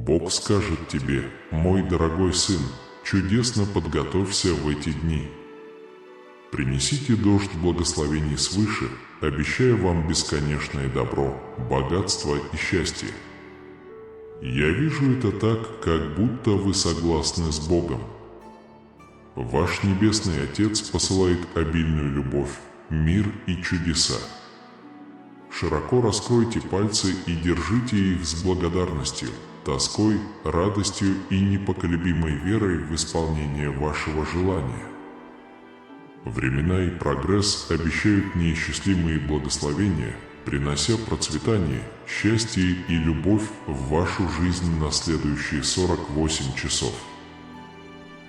Бог скажет тебе: «Мой дорогой сын, чудесно подготовься в эти дни». Принесите дождь благословений свыше, обещая вам бесконечное добро, богатство и счастье. Я вижу это так, как будто вы согласны с Богом. Ваш Небесный Отец посылает обильную любовь, мир и чудеса. Широко раскройте пальцы и держите их с благодарностью, тоской, радостью и непоколебимой верой в исполнение вашего желания. Времена и прогресс обещают неисчислимые благословения, принося процветание, счастье и любовь в вашу жизнь на следующие 48 часов.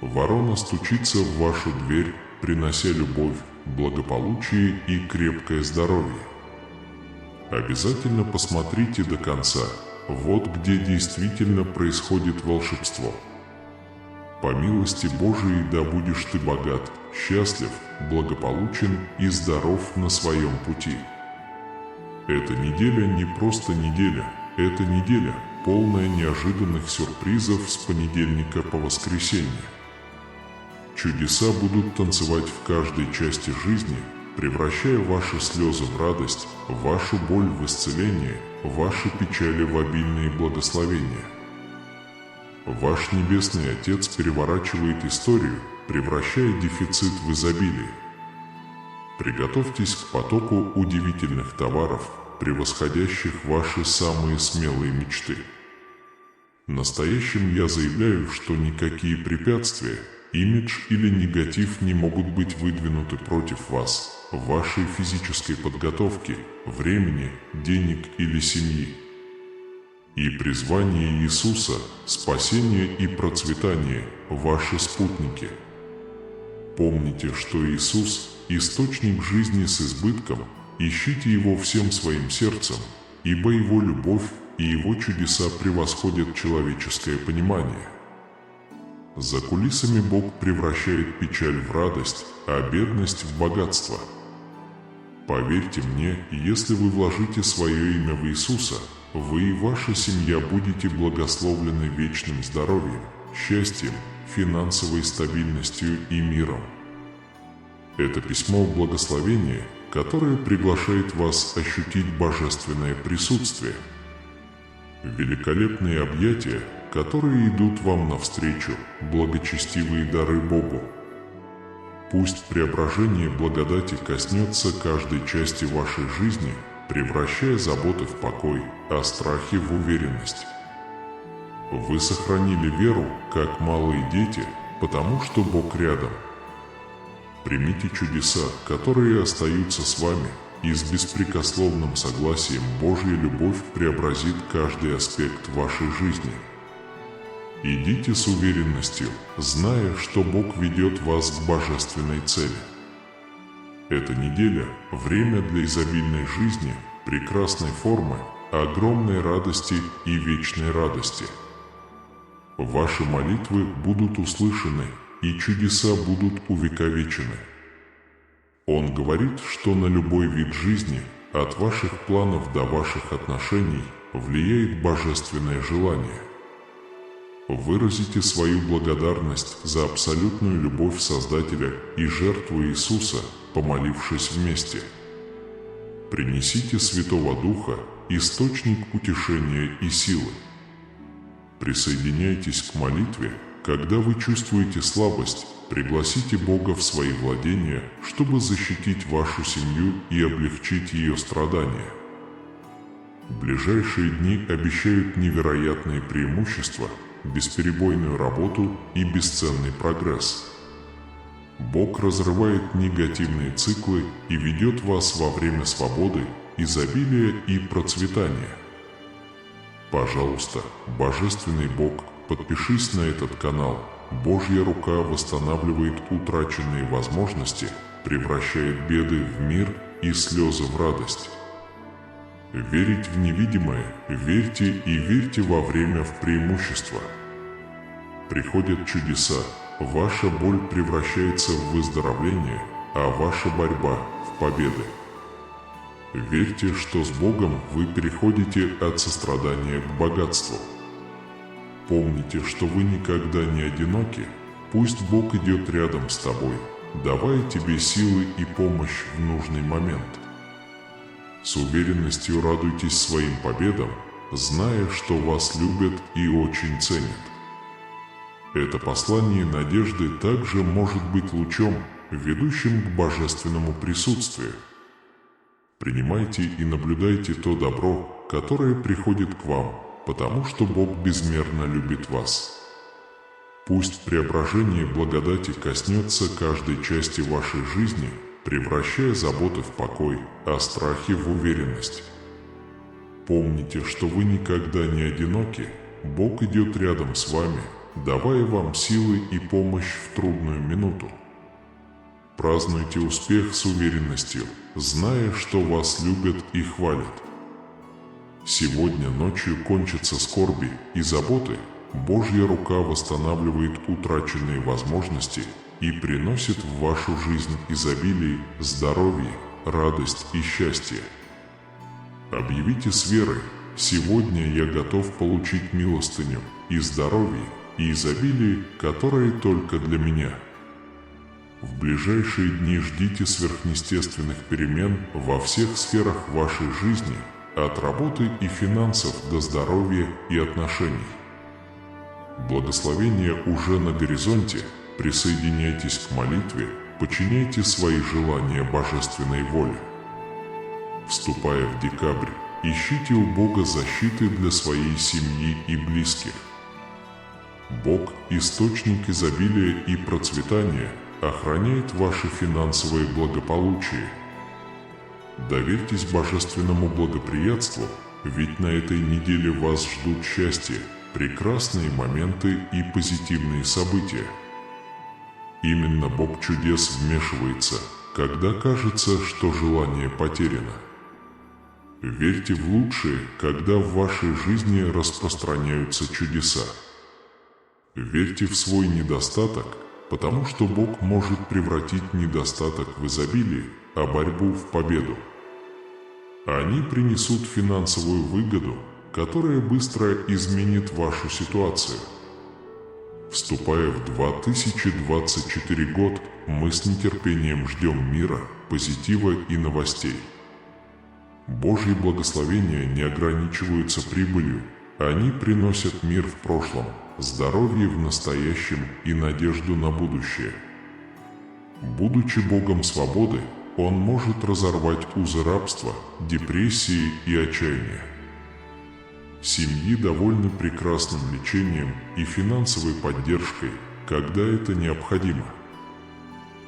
Ворона стучится в вашу дверь, принося любовь, благополучие и крепкое здоровье. Обязательно посмотрите до конца, вот где действительно происходит волшебство. По милости Божией да будешь ты богат, счастлив, благополучен и здоров на своем пути. Эта неделя не просто неделя, это неделя, полная неожиданных сюрпризов с понедельника по воскресенье. Чудеса будут танцевать в каждой части жизни, превращая ваши слезы в радость, вашу боль в исцеление, ваши печали в обильные благословения. Ваш Небесный Отец переворачивает историю, превращая дефицит в изобилие. Приготовьтесь к потоку удивительных товаров, превосходящих ваши самые смелые мечты. Настоящим я заявляю, что никакие препятствия, имидж или негатив не могут быть выдвинуты против вас, вашей физической подготовки, времени, денег или семьи. И призвание Иисуса, спасение и процветание – ваши спутники. Помните, что Иисус – источник жизни с избытком, ищите Его всем своим сердцем, ибо Его любовь и Его чудеса превосходят человеческое понимание. За кулисами Бог превращает печаль в радость, а бедность в богатство. Поверьте мне, если вы вложите свое имя в Иисуса, вы и ваша семья будете благословлены вечным здоровьем, счастьем, финансовой стабильностью и миром. Это письмо благословения, которое приглашает вас ощутить божественное присутствие. Великолепные объятия, которые идут вам навстречу, благочестивые дары Богу. Пусть преображение благодати коснется каждой части вашей жизни, превращая заботы в покой, а страхи в уверенность. Вы сохранили веру, как малые дети, потому что Бог рядом. Примите чудеса, которые остаются с вами, и с беспрекословным согласием Божья любовь преобразит каждый аспект вашей жизни. Идите с уверенностью, зная, что Бог ведет вас к божественной цели. Эта неделя – время для изобильной жизни, прекрасной формы, огромной радости и вечной радости. Ваши молитвы будут услышаны, и чудеса будут увековечены. Он говорит, что на любой вид жизни, от ваших планов до ваших отношений, влияет божественное желание. Выразите свою благодарность за абсолютную любовь Создателя и жертву Иисуса, помолившись вместе. Принесите Святого Духа, источник утешения и силы. Присоединяйтесь к молитве, когда вы чувствуете слабость, пригласите Бога в свои владения, чтобы защитить вашу семью и облегчить ее страдания. Ближайшие дни обещают невероятные преимущества, бесперебойную работу и бесценный прогресс. Бог разрывает негативные циклы и ведет вас во время свободы, изобилия и процветания. Пожалуйста, Божественный Бог, подпишись на этот канал. Божья рука восстанавливает утраченные возможности, превращает беды в мир и слезы в радость. Верить в невидимое, верьте и верьте во время в преимущество. Приходят чудеса, ваша боль превращается в выздоровление, а ваша борьба в победы. Верьте, что с Богом вы переходите от сострадания к богатству. Помните, что вы никогда не одиноки, пусть Бог идет рядом с тобой, давая тебе силы и помощь в нужный момент. С уверенностью радуйтесь своим победам, зная, что вас любят и очень ценят. Это послание надежды также может быть лучом, ведущим к божественному присутствию. Принимайте и наблюдайте то добро, которое приходит к вам, потому что Бог безмерно любит вас. Пусть преображение благодати коснется каждой части вашей жизни, превращая заботы в покой, а страхи в уверенность. Помните, что вы никогда не одиноки, Бог идет рядом с вами, давая вам силы и помощь в трудную минуту. Празднуйте успех с уверенностью, зная, что вас любят и хвалят. Сегодня ночью кончатся скорби и заботы, Божья рука восстанавливает утраченные возможности и приносит в вашу жизнь изобилие, здоровье, радость и счастье. Объявите с верой: «Сегодня я готов получить милостыню и здоровье, и изобилие, которое только для меня». В ближайшие дни ждите сверхъестественных перемен во всех сферах вашей жизни, от работы и финансов до здоровья и отношений. Благословение уже на горизонте, присоединяйтесь к молитве, подчиняйте свои желания божественной воле. Вступая в декабрь, ищите у Бога защиты для своей семьи и близких. Бог, источник изобилия и процветания, охраняет ваше финансовое благополучие. Доверьтесь божественному благоприятству, ведь на этой неделе вас ждут счастье, прекрасные моменты и позитивные события. Именно Бог чудес вмешивается, когда кажется, что желание потеряно. Верьте в лучшее, когда в вашей жизни распространяются чудеса. Верьте в свой недостаток, потому что Бог может превратить недостаток в изобилие, а борьбу в победу. Они принесут финансовую выгоду, которая быстро изменит вашу ситуацию. Вступая в 2024 год, мы с нетерпением ждем мира, позитива и новостей. Божьи благословения не ограничиваются прибылью, они приносят мир в прошлом, здоровье в настоящем и надежду на будущее. Будучи Богом свободы, Он может разорвать узы рабства, депрессии и отчаяния. Семьи довольны прекрасным лечением и финансовой поддержкой, когда это необходимо.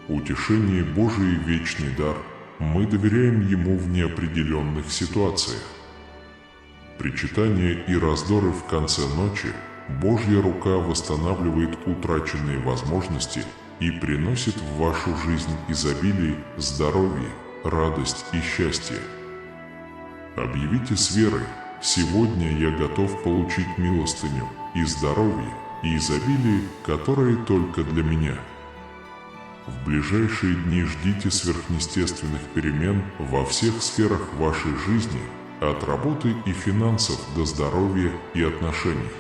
Утешение Божие – вечный дар, мы доверяем Ему в неопределенных ситуациях. Причитания и раздоры в конце ночи, Божья рука восстанавливает утраченные возможности и приносит в вашу жизнь изобилие, здоровье, радость и счастье. Объявите с верой: «Сегодня я готов получить милостыню и здоровье, и изобилие, которое только для меня». В ближайшие дни ждите сверхъестественных перемен во всех сферах вашей жизни, от работы и финансов до здоровья и отношений.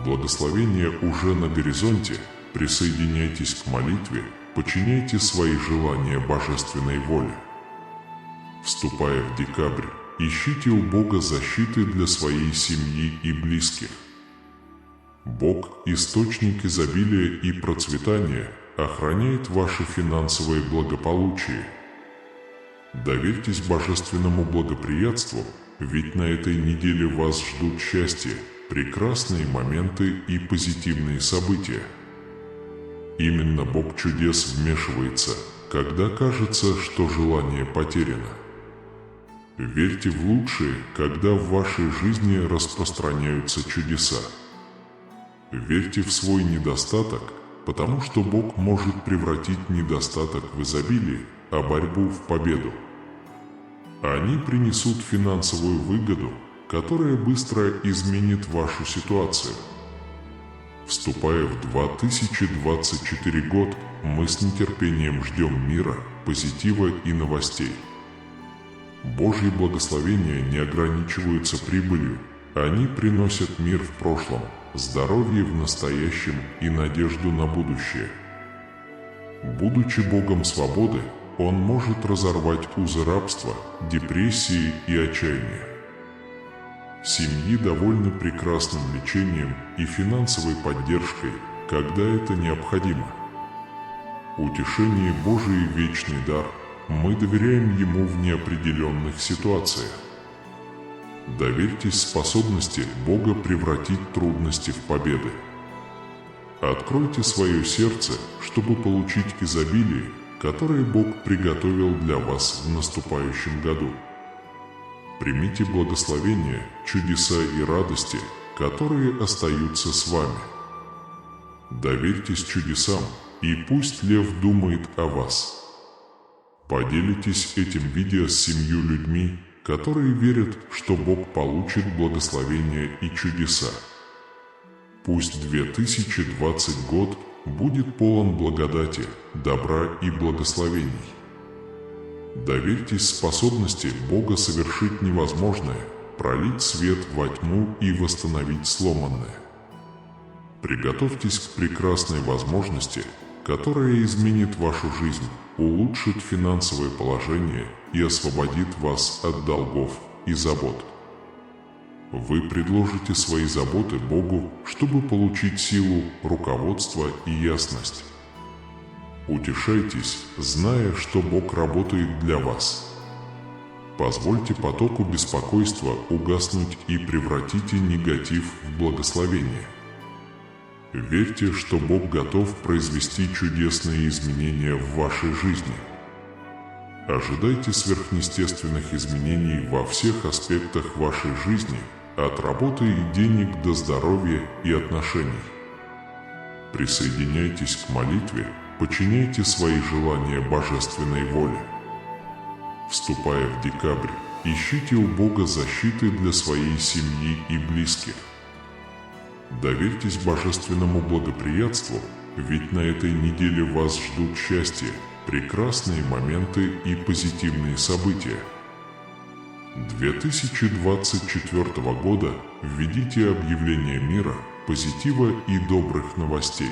Благословение уже на горизонте, присоединяйтесь к молитве, подчиняйте свои желания божественной воле. Вступая в декабрь, ищите у Бога защиты для своей семьи и близких. Бог, источник изобилия и процветания, охраняет ваше финансовое благополучие. Доверьтесь божественному благоприятству, ведь на этой неделе вас ждут счастье, прекрасные моменты и позитивные события. Именно Бог чудес вмешивается, когда кажется, что желание потеряно. Верьте в лучшее, когда в вашей жизни распространяются чудеса. Верьте в свой недостаток, потому что Бог может превратить недостаток в изобилие, а борьбу в победу. Они принесут финансовую выгоду, которая быстро изменит вашу ситуацию. Вступая в 2024 год, мы с нетерпением ждем мира, позитива и новостей. Божьи благословения не ограничиваются прибылью, Они приносят мир в прошлом, здоровье в настоящем и надежду на будущее. Будучи Богом свободы, Он может разорвать узы рабства, депрессии и отчаяния. Семьи довольны прекрасным лечением и финансовой поддержкой, когда это необходимо. Утешение Божие – вечный дар, мы доверяем Ему в неопределенных ситуациях. Доверьтесь способности Бога превратить трудности в победы. Откройте свое сердце, чтобы получить изобилие, которое Бог приготовил для вас в наступающем году. Примите благословения, чудеса и радости, которые остаются с вами. Доверьтесь чудесам, и пусть Лев думает о вас. Поделитесь этим видео с 7 людьми, которые верят, что Бог получит благословения и чудеса. Пусть 2020 год будет полон благодати, добра и благословений. Доверьтесь способности Бога совершить невозможное, пролить свет во тьму и восстановить сломанное. Приготовьтесь к прекрасной возможности, которая изменит вашу жизнь, улучшит финансовое положение и освободит вас от долгов и забот. Вы предложите свои заботы Богу, чтобы получить силу, руководство и ясность. Утешайтесь, зная, что Бог работает для вас. Позвольте потоку беспокойства угаснуть и превратите негатив в благословение. Верьте, что Бог готов произвести чудесные изменения в вашей жизни. Ожидайте сверхъестественных изменений во всех аспектах вашей жизни, от работы и денег до здоровья и отношений. Присоединяйтесь к молитве, подчиняйте свои желания божественной воле. Вступая в декабрь, ищите у Бога защиты для своей семьи и близких. Доверьтесь божественному благоприятству, ведь на этой неделе вас ждут счастье, прекрасные моменты и позитивные события. 2024 года введите объявление мира, позитива и добрых новостей.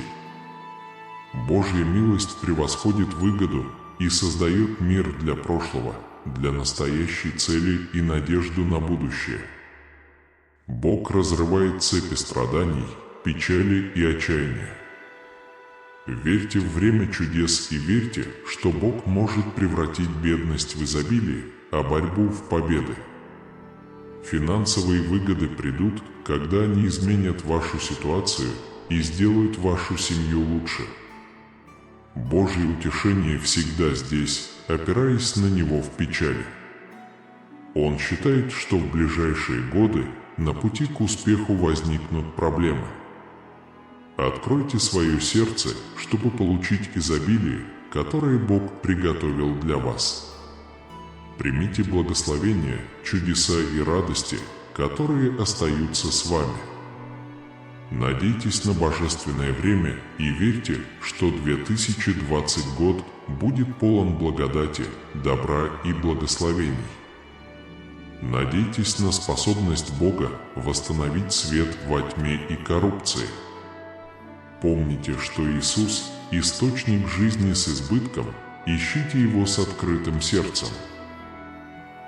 Божья милость превосходит выгоду и создает мир для прошлого, для настоящей цели и надежду на будущее. Бог разрывает цепи страданий, печали и отчаяния. Верьте в время чудес и верьте, что Бог может превратить бедность в изобилие, а борьбу в победы. Финансовые выгоды придут, когда они изменят вашу ситуацию и сделают вашу семью лучше. Божье утешение всегда здесь, опираясь на Него в печали. Он считает, что в ближайшие годы на пути к успеху возникнут проблемы. Откройте свое сердце, чтобы получить изобилие, которое Бог приготовил для вас. Примите благословения, чудеса и радости, которые остаются с вами. Надейтесь на божественное время и верьте, что 2020 год будет полон благодати, добра и благословений. Надейтесь на способность Бога восстановить свет во тьме и коррупции. Помните, что Иисус – источник жизни с избытком, ищите Его с открытым сердцем.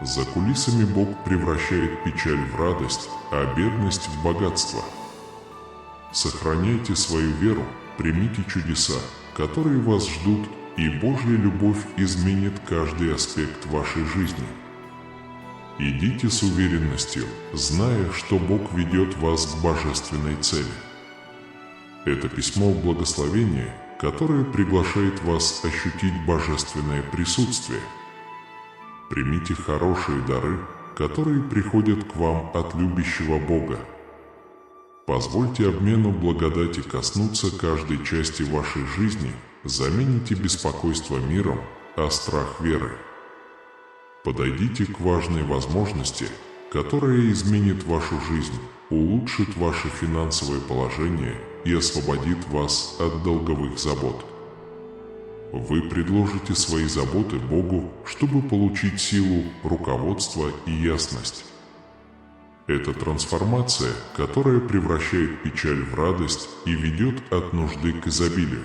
За кулисами Бог превращает печаль в радость, а бедность в богатство. Сохраняйте свою веру, примите чудеса, которые вас ждут, и Божья любовь изменит каждый аспект вашей жизни. Идите с уверенностью, зная, что Бог ведет вас к божественной цели. Это письмо благословения, которое приглашает вас ощутить божественное присутствие. Примите хорошие дары, которые приходят к вам от любящего Бога. Позвольте обмену благодати коснуться каждой части вашей жизни, замените беспокойство миром, а страх верой. Подойдите к важной возможности, которая изменит вашу жизнь, улучшит ваше финансовое положение и освободит вас от долговых забот. Вы предложите свои заботы Богу, чтобы получить силу, руководство и ясность. Это трансформация, которая превращает печаль в радость и ведет от нужды к изобилию.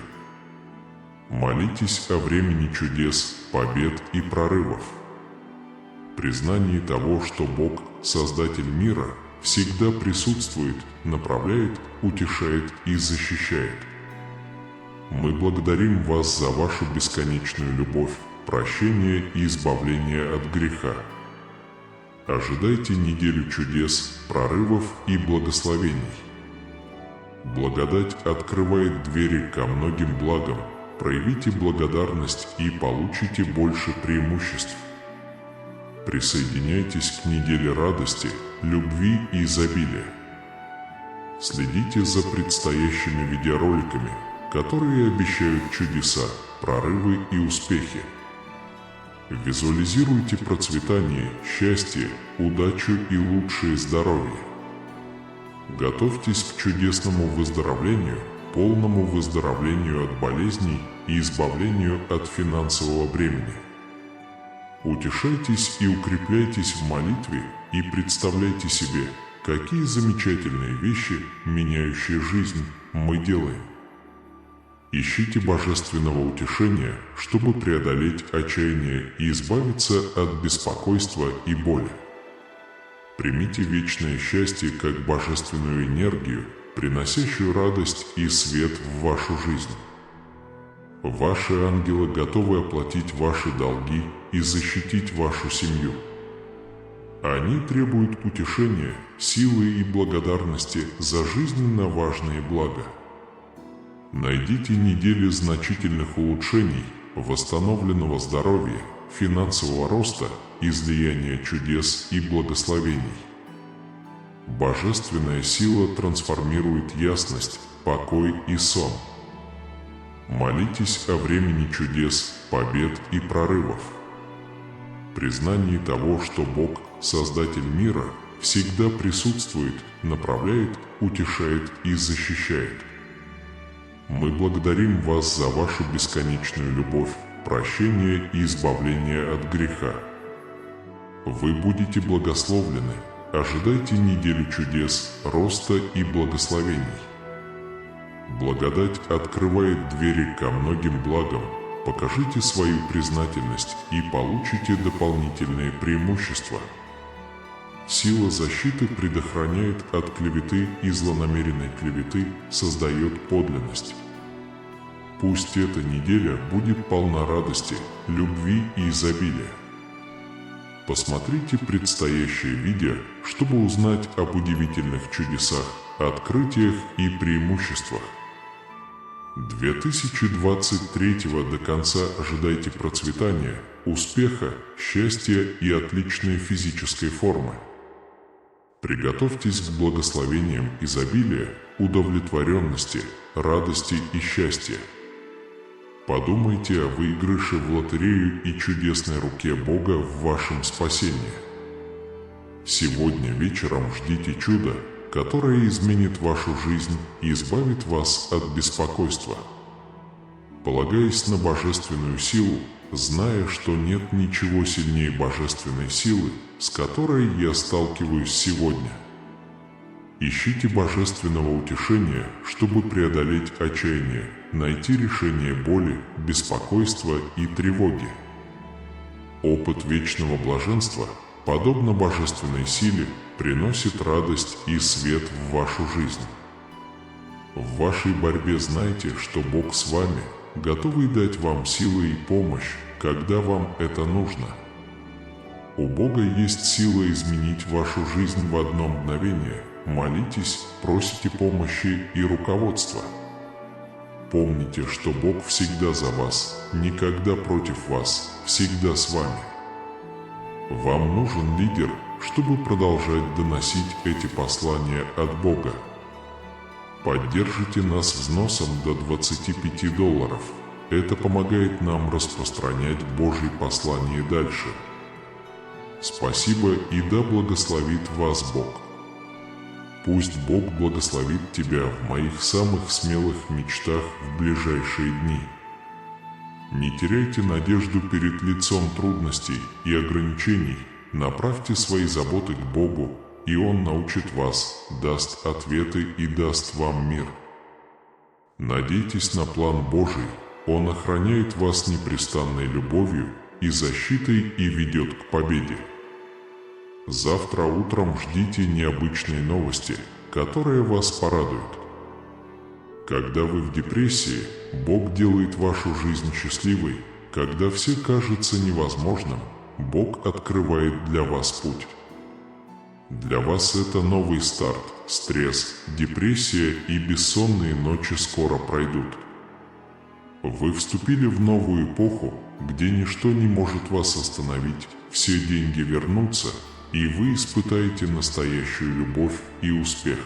Молитесь о времени чудес, побед и прорывов. Признание того, что Бог, Создатель мира, всегда присутствует, направляет, утешает и защищает. Мы благодарим вас за вашу бесконечную любовь, прощение и избавление от греха. Ожидайте неделю чудес, прорывов и благословений. Благодать открывает двери ко многим благам. Проявите благодарность и получите больше преимуществ. Присоединяйтесь к неделе радости, любви и изобилия. Следите за предстоящими видеороликами, которые обещают чудеса, прорывы и успехи. Визуализируйте процветание, счастье, удачу и лучшее здоровье. Готовьтесь к чудесному выздоровлению, полному выздоровлению от болезней и избавлению от финансового бремени. Утешайтесь и укрепляйтесь в молитве и представляйте себе, какие замечательные вещи, меняющие жизнь, мы делаем. Ищите божественного утешения, чтобы преодолеть отчаяние и избавиться от беспокойства и боли. Примите вечное счастье как божественную энергию, приносящую радость и свет в вашу жизнь. Ваши ангелы готовы оплатить ваши долги и защитить вашу семью. Они требуют утешения, силы и благодарности за жизненно важные блага. Найдите недели значительных улучшений, восстановленного здоровья, финансового роста, излияния чудес и благословений. Божественная сила трансформирует ясность, покой и сон. Молитесь о времени чудес, побед и прорывов. Признание того, что Бог, Создатель мира, всегда присутствует, направляет, утешает и защищает. Мы благодарим вас за вашу бесконечную любовь, прощение и избавление от греха. Вы будете благословлены. Ожидайте неделю чудес, роста и благословений. Благодать открывает двери ко многим благам. Покажите свою признательность и получите дополнительные преимущества. Сила защиты предохраняет от клеветы и злонамеренной клеветы, создает подлинность. Пусть эта неделя будет полна радости, любви и изобилия. Посмотрите предстоящее видео, чтобы узнать об удивительных чудесах, открытиях и преимуществах. 2023 до конца ожидайте процветания, успеха, счастья и отличной физической формы. Приготовьтесь к благословениям изобилия, удовлетворенности, радости и счастья. Подумайте о выигрыше в лотерею и чудесной руке Бога в вашем спасении. Сегодня вечером ждите чуда, которое изменит вашу жизнь и избавит вас от беспокойства. Полагаясь на божественную силу, зная, что нет ничего сильнее божественной силы, с которой я сталкиваюсь сегодня. Ищите божественного утешения, чтобы преодолеть отчаяние, найти решение боли, беспокойства и тревоги. Опыт вечного блаженства, подобно божественной силе, приносит радость и свет в вашу жизнь. В вашей борьбе знайте, что Бог с вами, готовый дать вам силы и помощь, когда вам это нужно. У Бога есть сила изменить вашу жизнь в одно мгновение. Молитесь, просите помощи и руководства. Помните, что Бог всегда за вас, никогда против вас, всегда с вами. Вам нужен лидер, чтобы продолжать доносить эти послания от Бога. Поддержите нас взносом до $25. Это помогает нам распространять Божьи послания дальше. Спасибо и да благословит вас Бог. Пусть Бог благословит тебя в моих самых смелых мечтах в ближайшие дни. Не теряйте надежду перед лицом трудностей и ограничений, направьте свои заботы к Богу, и Он научит вас, даст ответы и даст вам мир. Надейтесь на план Божий, Он охраняет вас непрестанной любовью и защитой и ведет к победе. Завтра утром ждите необычной новости, которая вас порадует. Когда вы в депрессии, Бог делает вашу жизнь счастливой. Когда все кажется невозможным, Бог открывает для вас путь. Для вас это новый старт, стресс, депрессия и бессонные ночи скоро пройдут. Вы вступили в новую эпоху, где ничто не может вас остановить, все деньги вернутся, и вы испытаете настоящую любовь и успех.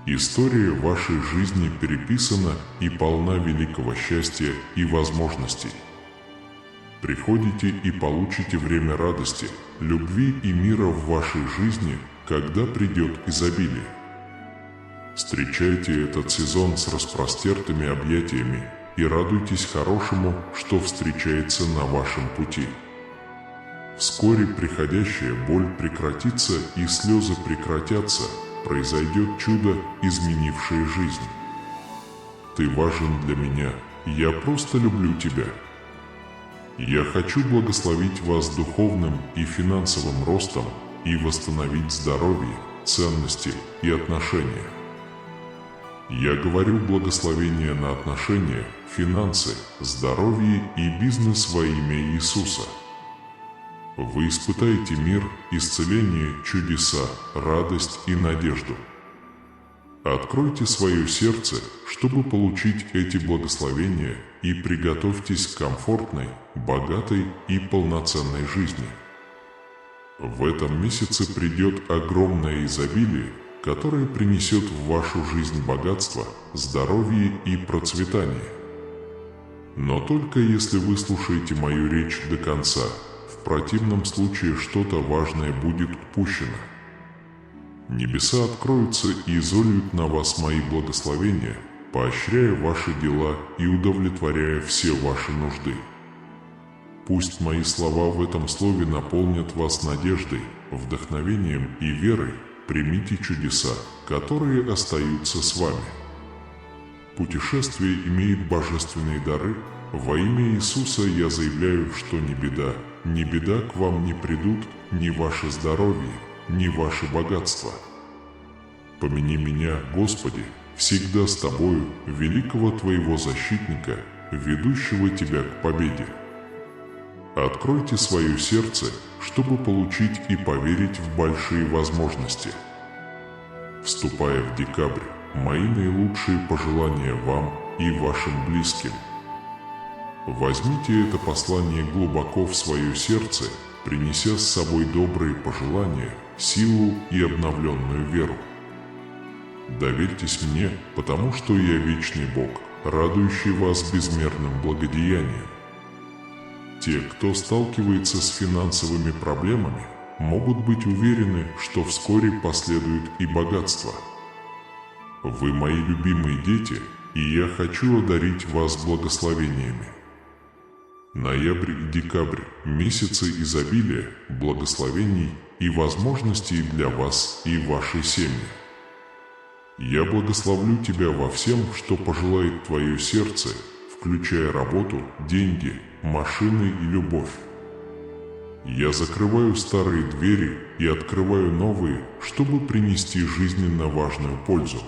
История вашей жизни переписана и полна великого счастья и возможностей. Приходите и получите время радости, любви и мира в вашей жизни, когда придет изобилие. Встречайте этот сезон с распростертыми объятиями и радуйтесь хорошему, что встречается на вашем пути. Вскоре приходящая боль прекратится и слезы прекратятся, произойдет чудо, изменившее жизнь. Ты важен для меня, я просто люблю тебя. Я хочу благословить вас духовным и финансовым ростом и восстановить здоровье, ценности и отношения. Я говорю благословение на отношения, финансы, здоровье и бизнес во имя Иисуса. Вы испытаете мир, исцеление, чудеса, радость и надежду. Откройте свое сердце, чтобы получить эти благословения, и приготовьтесь к комфортной, богатой и полноценной жизни. В этом месяце придет огромное изобилие, которое принесет в вашу жизнь богатство, здоровье и процветание. Но только если вы слушаете мою речь до конца. В противном случае что-то важное будет упущено. Небеса откроются и изольют на вас мои благословения, поощряя ваши дела и удовлетворяя все ваши нужды. Пусть мои слова в этом слове наполнят вас надеждой, вдохновением и верой. Примите чудеса, которые остаются с вами. Путешествие имеет божественные дары. Во имя Иисуса я заявляю, что ни беда к вам не придут, ни ваше здоровье, ни ваше богатство. Помяни меня, Господи, всегда с Тобою, великого Твоего защитника, ведущего Тебя к победе. Откройте свое сердце, чтобы получить и поверить в большие возможности. Вступая в декабрь, мои наилучшие пожелания вам и вашим близким. Возьмите это послание глубоко в свое сердце, принеся с собой добрые пожелания, силу и обновленную веру. Доверьтесь мне, потому что я вечный Бог, радующий вас безмерным благодеянием. Те, кто сталкивается с финансовыми проблемами, могут быть уверены, что вскоре последует и богатство. Вы мои любимые дети, и я хочу одарить вас благословениями. Ноябрь и декабрь – месяцы изобилия, благословений и возможностей для вас и вашей семьи. Я благословлю тебя во всем, что пожелает твое сердце, включая работу, деньги, машины и любовь. Я закрываю старые двери и открываю новые, чтобы принести жизненно важную пользу.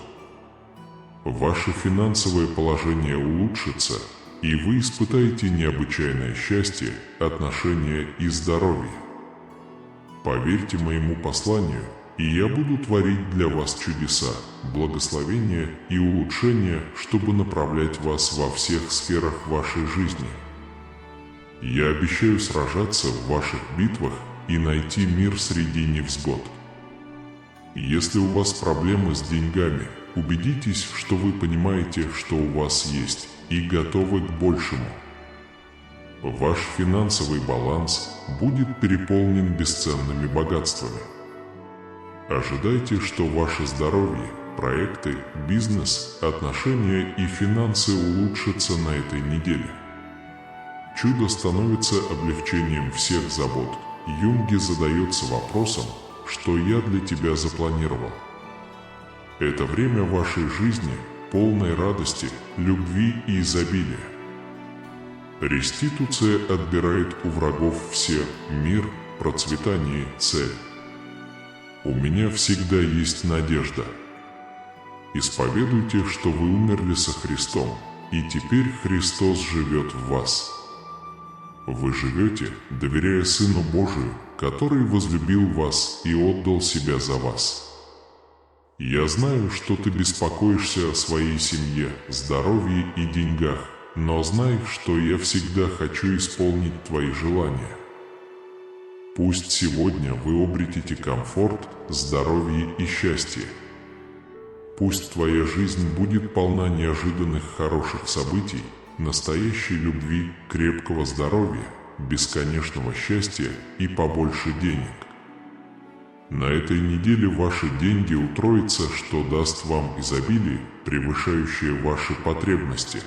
Ваше финансовое положение улучшится, и вы испытаете необычайное счастье, отношения и здоровье. Поверьте моему посланию, и я буду творить для вас чудеса, благословения и улучшения, чтобы направлять вас во всех сферах вашей жизни. Я обещаю сражаться в ваших битвах и найти мир среди невзгод. Если у вас проблемы с деньгами, убедитесь, что вы понимаете, что у вас есть, и готовы к большему. Ваш финансовый баланс будет переполнен бесценными богатствами. Ожидайте, что ваше здоровье, проекты, бизнес, отношения и финансы улучшатся на этой неделе. Чудо становится облегчением всех забот. Юнге задается вопросом, что я для тебя запланировал. Это время вашей жизни, полной радости, любви и изобилия. Реституция отбирает у врагов все мир, процветание, цель. У меня всегда есть надежда. Исповедуйте, что вы умерли со Христом, и теперь Христос живет в вас. Вы живете, доверяя Сыну Божию, который возлюбил вас и отдал себя за вас. Я знаю, что ты беспокоишься о своей семье, здоровье и деньгах, но знай, что я всегда хочу исполнить твои желания. Пусть сегодня вы обретете комфорт, здоровье и счастье. Пусть твоя жизнь будет полна неожиданных хороших событий, настоящей любви, крепкого здоровья, бесконечного счастья и побольше денег. На этой неделе ваши деньги утроятся, что даст вам изобилие, превышающее ваши потребности.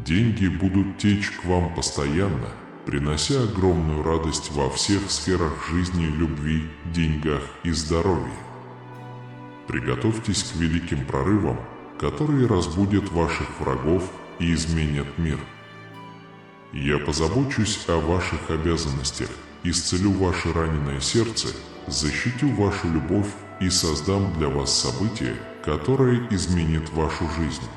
Деньги будут течь к вам постоянно, принося огромную радость во всех сферах жизни, любви, деньгах и здоровья. Приготовьтесь к великим прорывам, которые разбудят ваших врагов и изменят мир. Я позабочусь о ваших обязанностях, исцелю ваше раненое сердце, защитю вашу любовь и создам для вас событие, которое изменит вашу жизнь.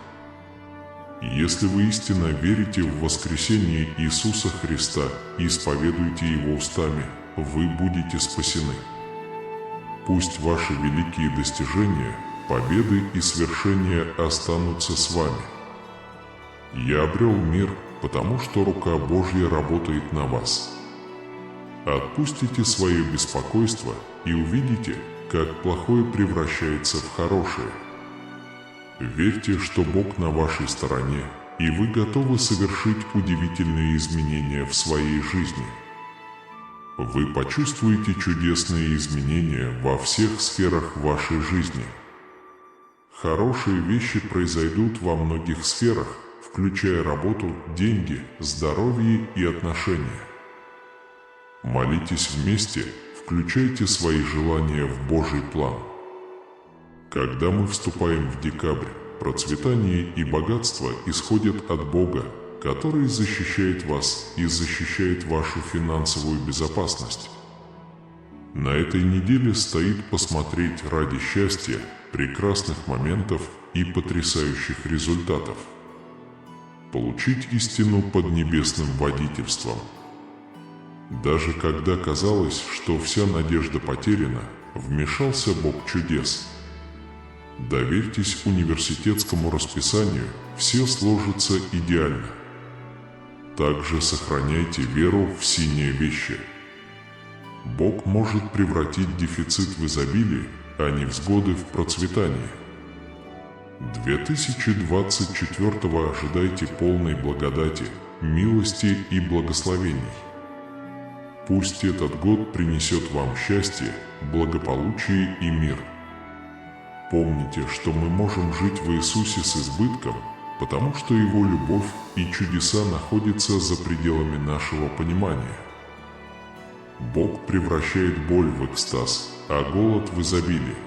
Если вы истинно верите в воскресение Иисуса Христа и исповедуете Его устами, вы будете спасены. Пусть ваши великие достижения, победы и свершения останутся с вами. Я обрел мир, потому что рука Божья работает на вас. Отпустите свое беспокойство и увидите, как плохое превращается в хорошее. Верьте, что Бог на вашей стороне, и вы готовы совершить удивительные изменения в своей жизни. Вы почувствуете чудесные изменения во всех сферах вашей жизни. Хорошие вещи произойдут во многих сферах, включая работу, деньги, здоровье и отношения. Молитесь вместе, включайте свои желания в Божий план. Когда мы вступаем в декабрь, процветание и богатство исходят от Бога, который защищает вас и защищает вашу финансовую безопасность. На этой неделе стоит посмотреть ради счастья, прекрасных моментов и потрясающих результатов. Получить истину под небесным водительством. Даже когда казалось, что вся надежда потеряна, вмешался Бог чудес. Доверьтесь университетскому расписанию, все сложится идеально. Также сохраняйте веру в синие вещи. Бог может превратить дефицит в изобилие, а невзгоды в процветание. 2024 ожидайте полной благодати, милости и благословений. Пусть этот год принесет вам счастье, благополучие и мир. Помните, что мы можем жить в Иисусе с избытком, потому что Его любовь и чудеса находятся за пределами нашего понимания. Бог превращает боль в экстаз, а голод в изобилие.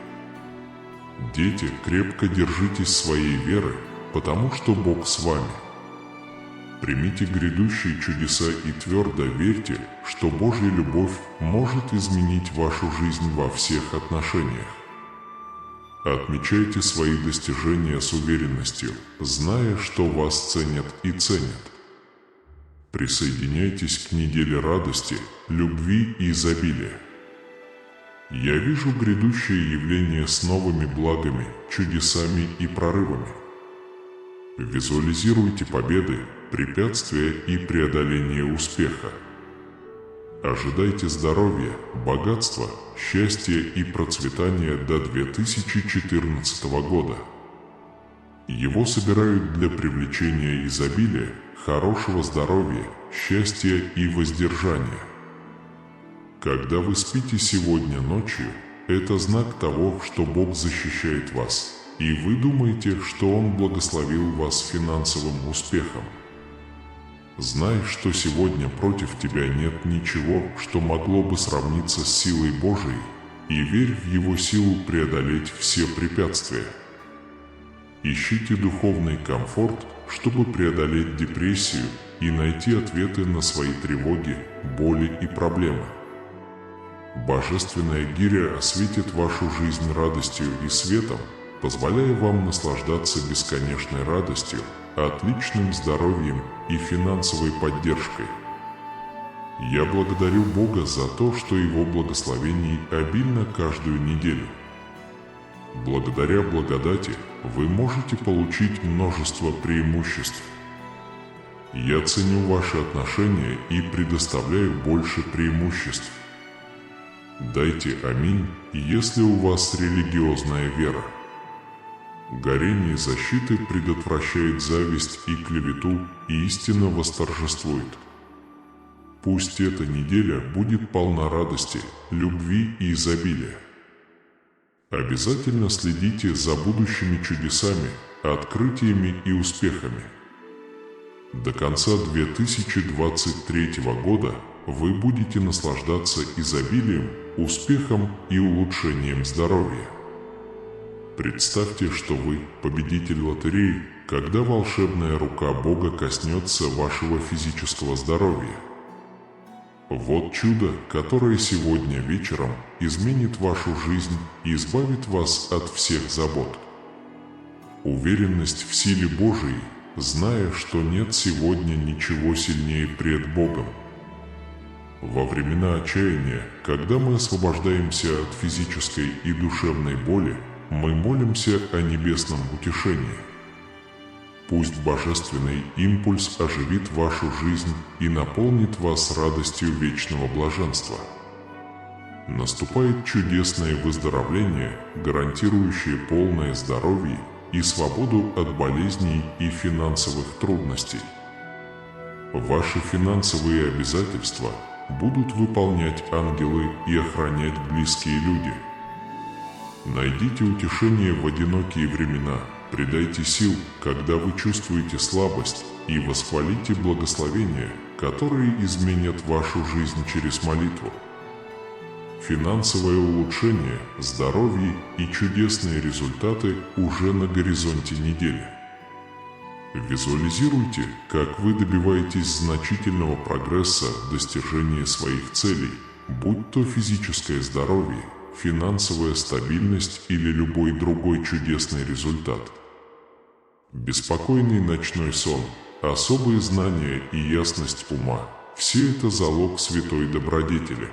Дети, крепко держитесь своей веры, потому что Бог с вами. Примите грядущие чудеса и твердо верьте, что Божья любовь может изменить вашу жизнь во всех отношениях. Отмечайте свои достижения с уверенностью, зная, что вас ценят и ценят. Присоединяйтесь к неделе радости, любви и изобилия. Я вижу грядущее явление с новыми благами, чудесами и прорывами. Визуализируйте победы, препятствия и преодоление успеха. Ожидайте здоровья, богатства, счастья и процветания до 2014 года. Его собирают для привлечения изобилия, хорошего здоровья, счастья и воздержания. Когда вы спите сегодня ночью, это знак того, что Бог защищает вас, и вы думаете, что Он благословил вас финансовым успехом. Знай, что сегодня против тебя нет ничего, что могло бы сравниться с силой Божией, и верь в Его силу преодолеть все препятствия. Ищите духовный комфорт, чтобы преодолеть депрессию и найти ответы на свои тревоги, боли и проблемы. Божественная гиря осветит вашу жизнь радостью и светом, позволяя вам наслаждаться бесконечной радостью, отличным здоровьем и финансовой поддержкой. Я благодарю Бога за то, что Его благословений обильно каждую неделю. Благодаря благодати вы можете получить множество преимуществ. Я ценю ваши отношения и предоставляю больше преимуществ. Дайте аминь, если у вас религиозная вера. Горение защиты предотвращает зависть и клевету, и истина восторжествует. Пусть эта неделя будет полна радости, любви и изобилия. Обязательно следите за будущими чудесами, открытиями и успехами. До конца 2023 года вы будете наслаждаться изобилием, успехом и улучшением здоровья. Представьте, что вы победитель лотереи, когда волшебная рука Бога коснется вашего физического здоровья. Вот чудо, которое сегодня вечером изменит вашу жизнь и избавит вас от всех забот. Уверенность в силе Божией, зная, что нет сегодня ничего сильнее пред Богом. Во времена отчаяния, когда мы освобождаемся от физической и душевной боли, мы молимся о небесном утешении. Пусть божественный импульс оживит вашу жизнь и наполнит вас радостью вечного блаженства. Наступает чудесное выздоровление, гарантирующее полное здоровье и свободу от болезней и финансовых трудностей. Ваши финансовые обязательства будут выполнять ангелы и охранять близкие люди. Найдите утешение в одинокие времена, придайте сил, когда вы чувствуете слабость, и восхвалите благословения, которые изменят вашу жизнь через молитву. Финансовое улучшение, здоровье и чудесные результаты уже на горизонте недели. Визуализируйте, как вы добиваетесь значительного прогресса в достижении своих целей, будь то физическое здоровье, финансовая стабильность или любой другой чудесный результат. Беспокойный ночной сон, особые знания и ясность ума – все это залог святой добродетели.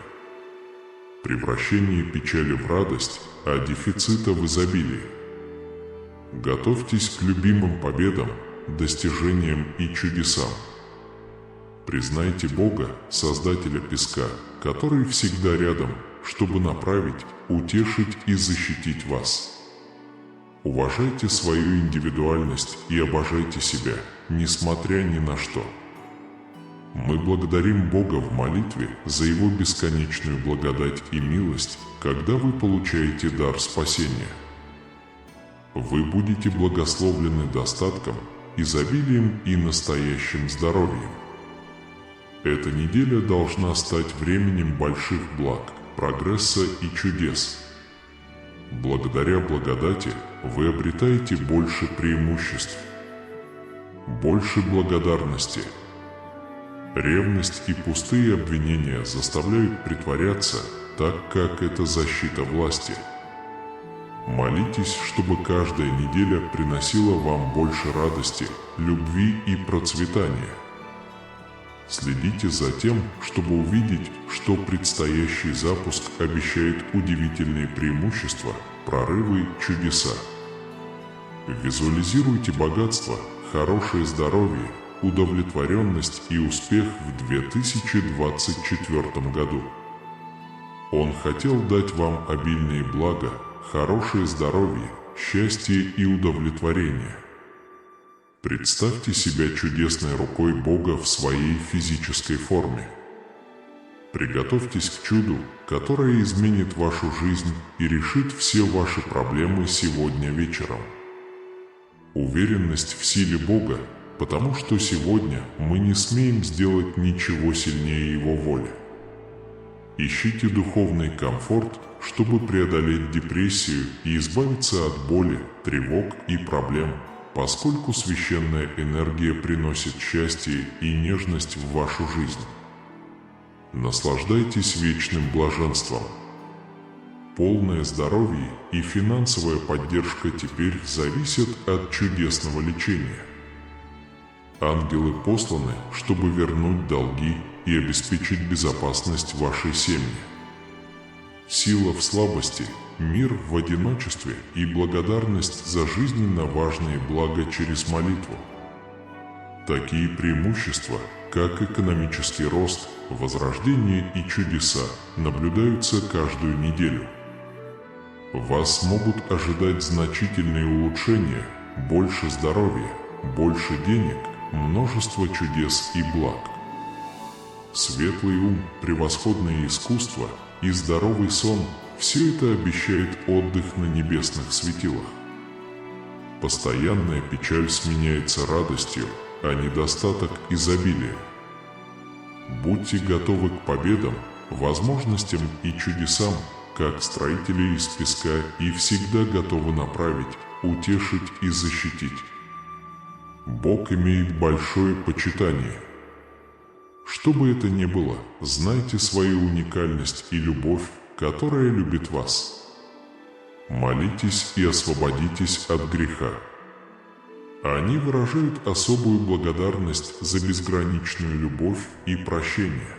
Превращение печали в радость, а дефицита в изобилие. Готовьтесь к любимым победам, достижениям и чудесам. Признайте Бога, Создателя песка, который всегда рядом, чтобы направить, утешить и защитить вас. Уважайте свою индивидуальность и обожайте себя, несмотря ни на что. Мы благодарим Бога в молитве за Его бесконечную благодать и милость, когда вы получаете дар спасения. Вы будете благословлены достатком, изобилием и настоящим здоровьем. Эта неделя должна стать временем больших благ, прогресса и чудес. Благодаря благодати вы обретаете больше преимуществ, больше благодарности. Ревность и пустые обвинения заставляют притворяться, так как это защита власти. Молитесь, чтобы каждая неделя приносила вам больше радости, любви и процветания. Следите за тем, чтобы увидеть, что предстоящий запуск обещает удивительные преимущества, прорывы, чудеса. Визуализируйте богатство, хорошее здоровье, удовлетворенность и успех в 2024 году. Он хотел дать вам обильные блага, хорошее здоровье, счастье и удовлетворение. Представьте себя чудесной рукой Бога в своей физической форме. Приготовьтесь к чуду, которое изменит вашу жизнь и решит все ваши проблемы сегодня вечером. Уверенность в силе Бога, потому что сегодня мы не смеем сделать ничего сильнее Его воли. Ищите духовный комфорт, чтобы преодолеть депрессию и избавиться от боли, тревог и проблем, поскольку священная энергия приносит счастье и нежность в вашу жизнь. Наслаждайтесь вечным блаженством. Полное здоровье и финансовая поддержка теперь зависят от чудесного лечения. Ангелы посланы, чтобы вернуть долги и обеспечить безопасность вашей семьи. Сила в слабости, мир в одиночестве и благодарность за жизненно важные блага через молитву. Такие преимущества, как экономический рост, возрождение и чудеса, наблюдаются каждую неделю. Вас могут ожидать значительные улучшения, больше здоровья, больше денег, множество чудес и благ. Светлый ум, превосходное искусство и здоровый сон – все это обещает отдых на небесных светилах. Постоянная печаль сменяется радостью, а недостаток – изобилием. Будьте готовы к победам, возможностям и чудесам, как строители из песка, и всегда готовы направить, утешить и защитить. Бог имеет большое почитание. Что бы это ни было, знайте свою уникальность и любовь, которая любит вас. Молитесь и освободитесь от греха. Они выражают особую благодарность за безграничную любовь и прощение.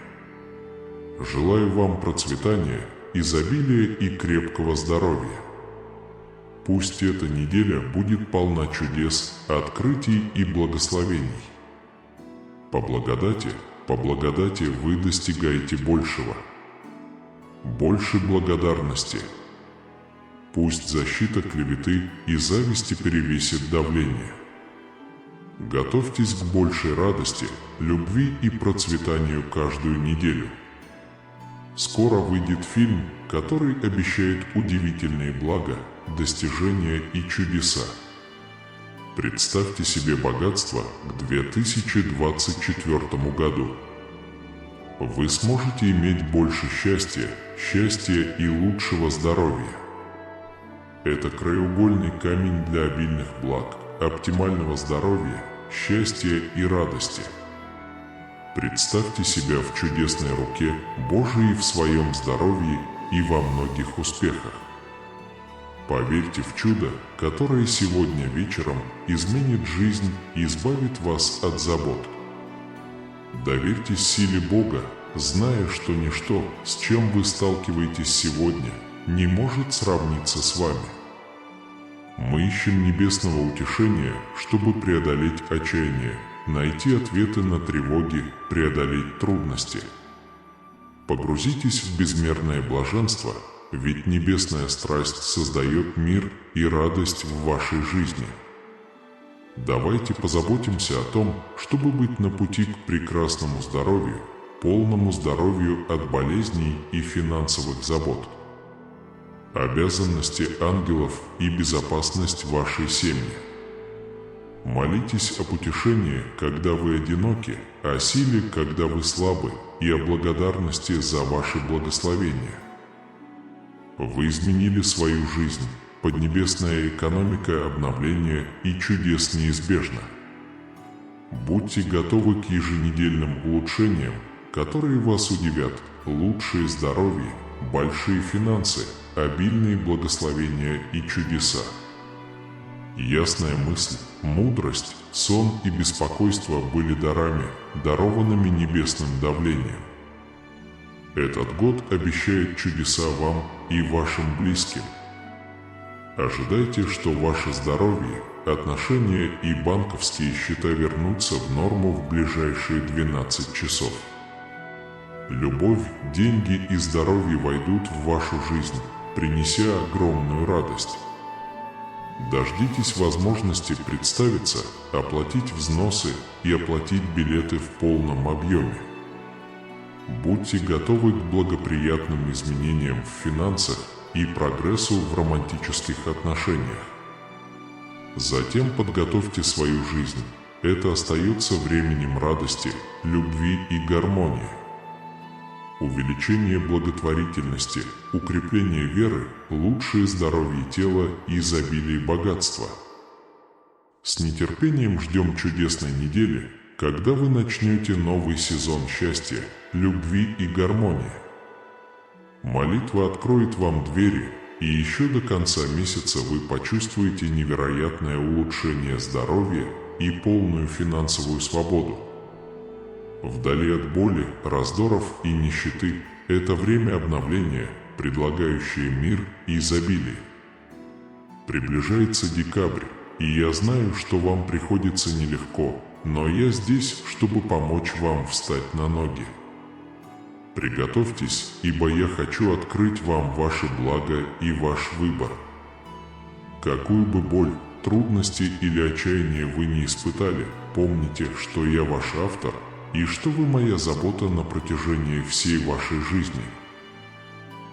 Желаю вам процветания, изобилия и крепкого здоровья. Пусть эта неделя будет полна чудес, открытий и благословений. По благодати вы достигаете большего. Больше благодарности. Пусть защита клеветы и зависти перевесит давление. Готовьтесь к большей радости, любви и процветанию каждую неделю. Скоро выйдет фильм, который обещает удивительные блага, достижения и чудеса. Представьте себе богатство к 2024 году. Вы сможете иметь больше счастья и лучшего здоровья. Это краеугольный камень для обильных благ, оптимального здоровья, счастья и радости. Представьте себя в чудесной руке Божией в своем здоровье и во многих успехах. Поверьте в чудо, которое сегодня вечером изменит жизнь и избавит вас от забот. Доверьтесь силе Бога, зная, что ничто, с чем вы сталкиваетесь сегодня, не может сравниться с вами. Мы ищем небесного утешения, чтобы преодолеть отчаяние, найти ответы на тревоги, преодолеть трудности. Погрузитесь в безмерное блаженство, ведь небесная страсть создает мир и радость в вашей жизни. Давайте позаботимся о том, чтобы быть на пути к прекрасному здоровью, полному здоровью от болезней и финансовых забот. Обязанности ангелов и безопасность вашей семьи. Молитесь об утешении, когда вы одиноки, о силе, когда вы слабы, и о благодарности за ваши благословения. Вы изменили свою жизнь, поднебесная экономика обновления и чудес неизбежна. Будьте готовы к еженедельным улучшениям, которые вас удивят, лучшее здоровье, большие финансы, обильные благословения и чудеса. Ясная мысль, мудрость, сон и беспокойство были дарами, дарованными небесным давлением. Этот год обещает чудеса вам и вашим близким. Ожидайте, что ваше здоровье, отношения и банковские счета вернутся в норму в ближайшие 12 часов. Любовь, деньги и здоровье войдут в вашу жизнь, принеся огромную радость. Дождитесь возможности представиться, оплатить взносы и оплатить билеты в полном объеме. Будьте готовы к благоприятным изменениям в финансах и прогрессу в романтических отношениях. Затем подготовьте свою жизнь. Это остается временем радости, любви и гармонии. увеличение благотворительности, укрепление веры, лучшее здоровье тела и изобилие богатства. С нетерпением ждем чудесной недели, когда вы начнете новый сезон счастья, любви и гармонии. Молитва откроет вам двери, и еще до конца месяца вы почувствуете невероятное улучшение здоровья и полную финансовую свободу. Вдали от боли, раздоров и нищеты – это время обновления, предлагающее мир и изобилие. Приближается декабрь, и я знаю, что вам приходится нелегко, но я здесь, чтобы помочь вам встать на ноги. Приготовьтесь, ибо я хочу открыть вам ваше благо и ваш выбор. Какую бы боль, трудности или отчаяние вы не испытали, помните, что я ваш автор и что вы моя забота на протяжении всей вашей жизни.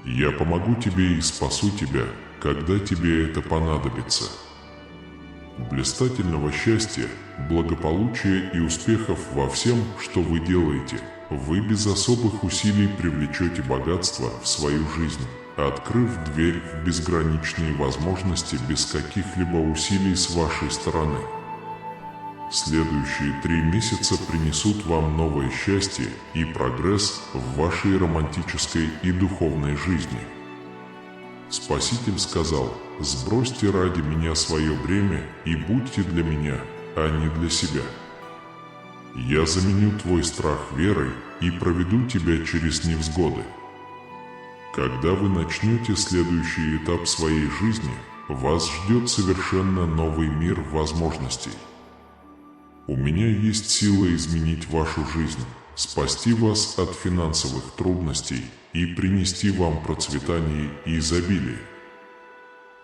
Я помогу тебе и спасу тебя, когда тебе это понадобится. Блистательного счастья, благополучия и успехов во всем, что вы делаете. Вы без особых усилий привлечете богатство в свою жизнь, открыв дверь в безграничные возможности без каких-либо усилий с вашей стороны. Следующие 3 месяца принесут вам новое счастье и прогресс в вашей романтической и духовной жизни. Спаситель сказал: «Сбросьте ради меня свое бремя и будьте для меня, а не для себя. Я заменю твой страх верой и проведу тебя через невзгоды». Когда вы начнете следующий этап своей жизни, вас ждет совершенно новый мир возможностей. У меня есть сила изменить вашу жизнь, спасти вас от финансовых трудностей и принести вам процветание и изобилие.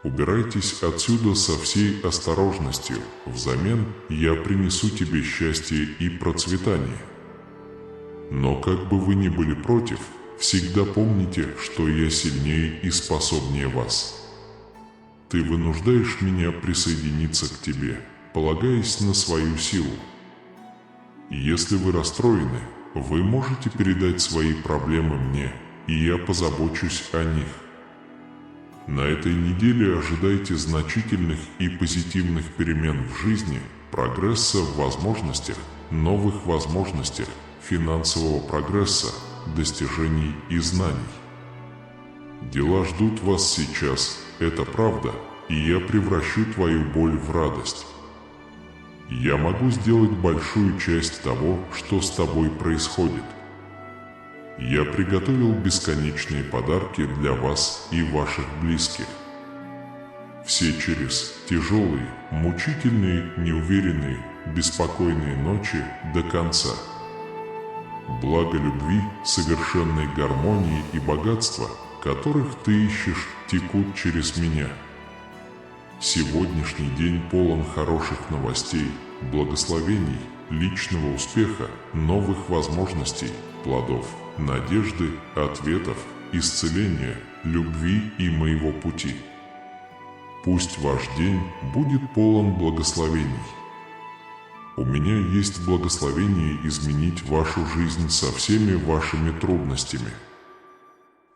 Убирайтесь отсюда со всей осторожностью, взамен я принесу тебе счастье и процветание. Но как бы вы ни были против, всегда помните, что я сильнее и способнее вас. Ты вынуждаешь меня присоединиться к тебе, полагаясь на свою силу. Если вы расстроены, вы можете передать свои проблемы мне, и я позабочусь о них. На этой неделе ожидайте значительных и позитивных перемен в жизни, прогресса в возможностях, новых возможностях, финансового прогресса, достижений и знаний. Дела ждут вас сейчас, это правда, и я превращу твою боль в радость. Я могу сделать большую часть того, что с тобой происходит. Я приготовил бесконечные подарки для вас и ваших близких. Все через тяжелые, мучительные, неуверенные, беспокойные ночи до конца. Благо любви, совершенной гармонии и богатства, которых ты ищешь, текут через меня. Сегодняшний день полон хороших новостей, благословений, личного успеха, новых возможностей, плодов, надежды, ответов, исцеления, любви и моего пути. Пусть ваш день будет полон благословений. У меня есть благословение изменить вашу жизнь со всеми вашими трудностями.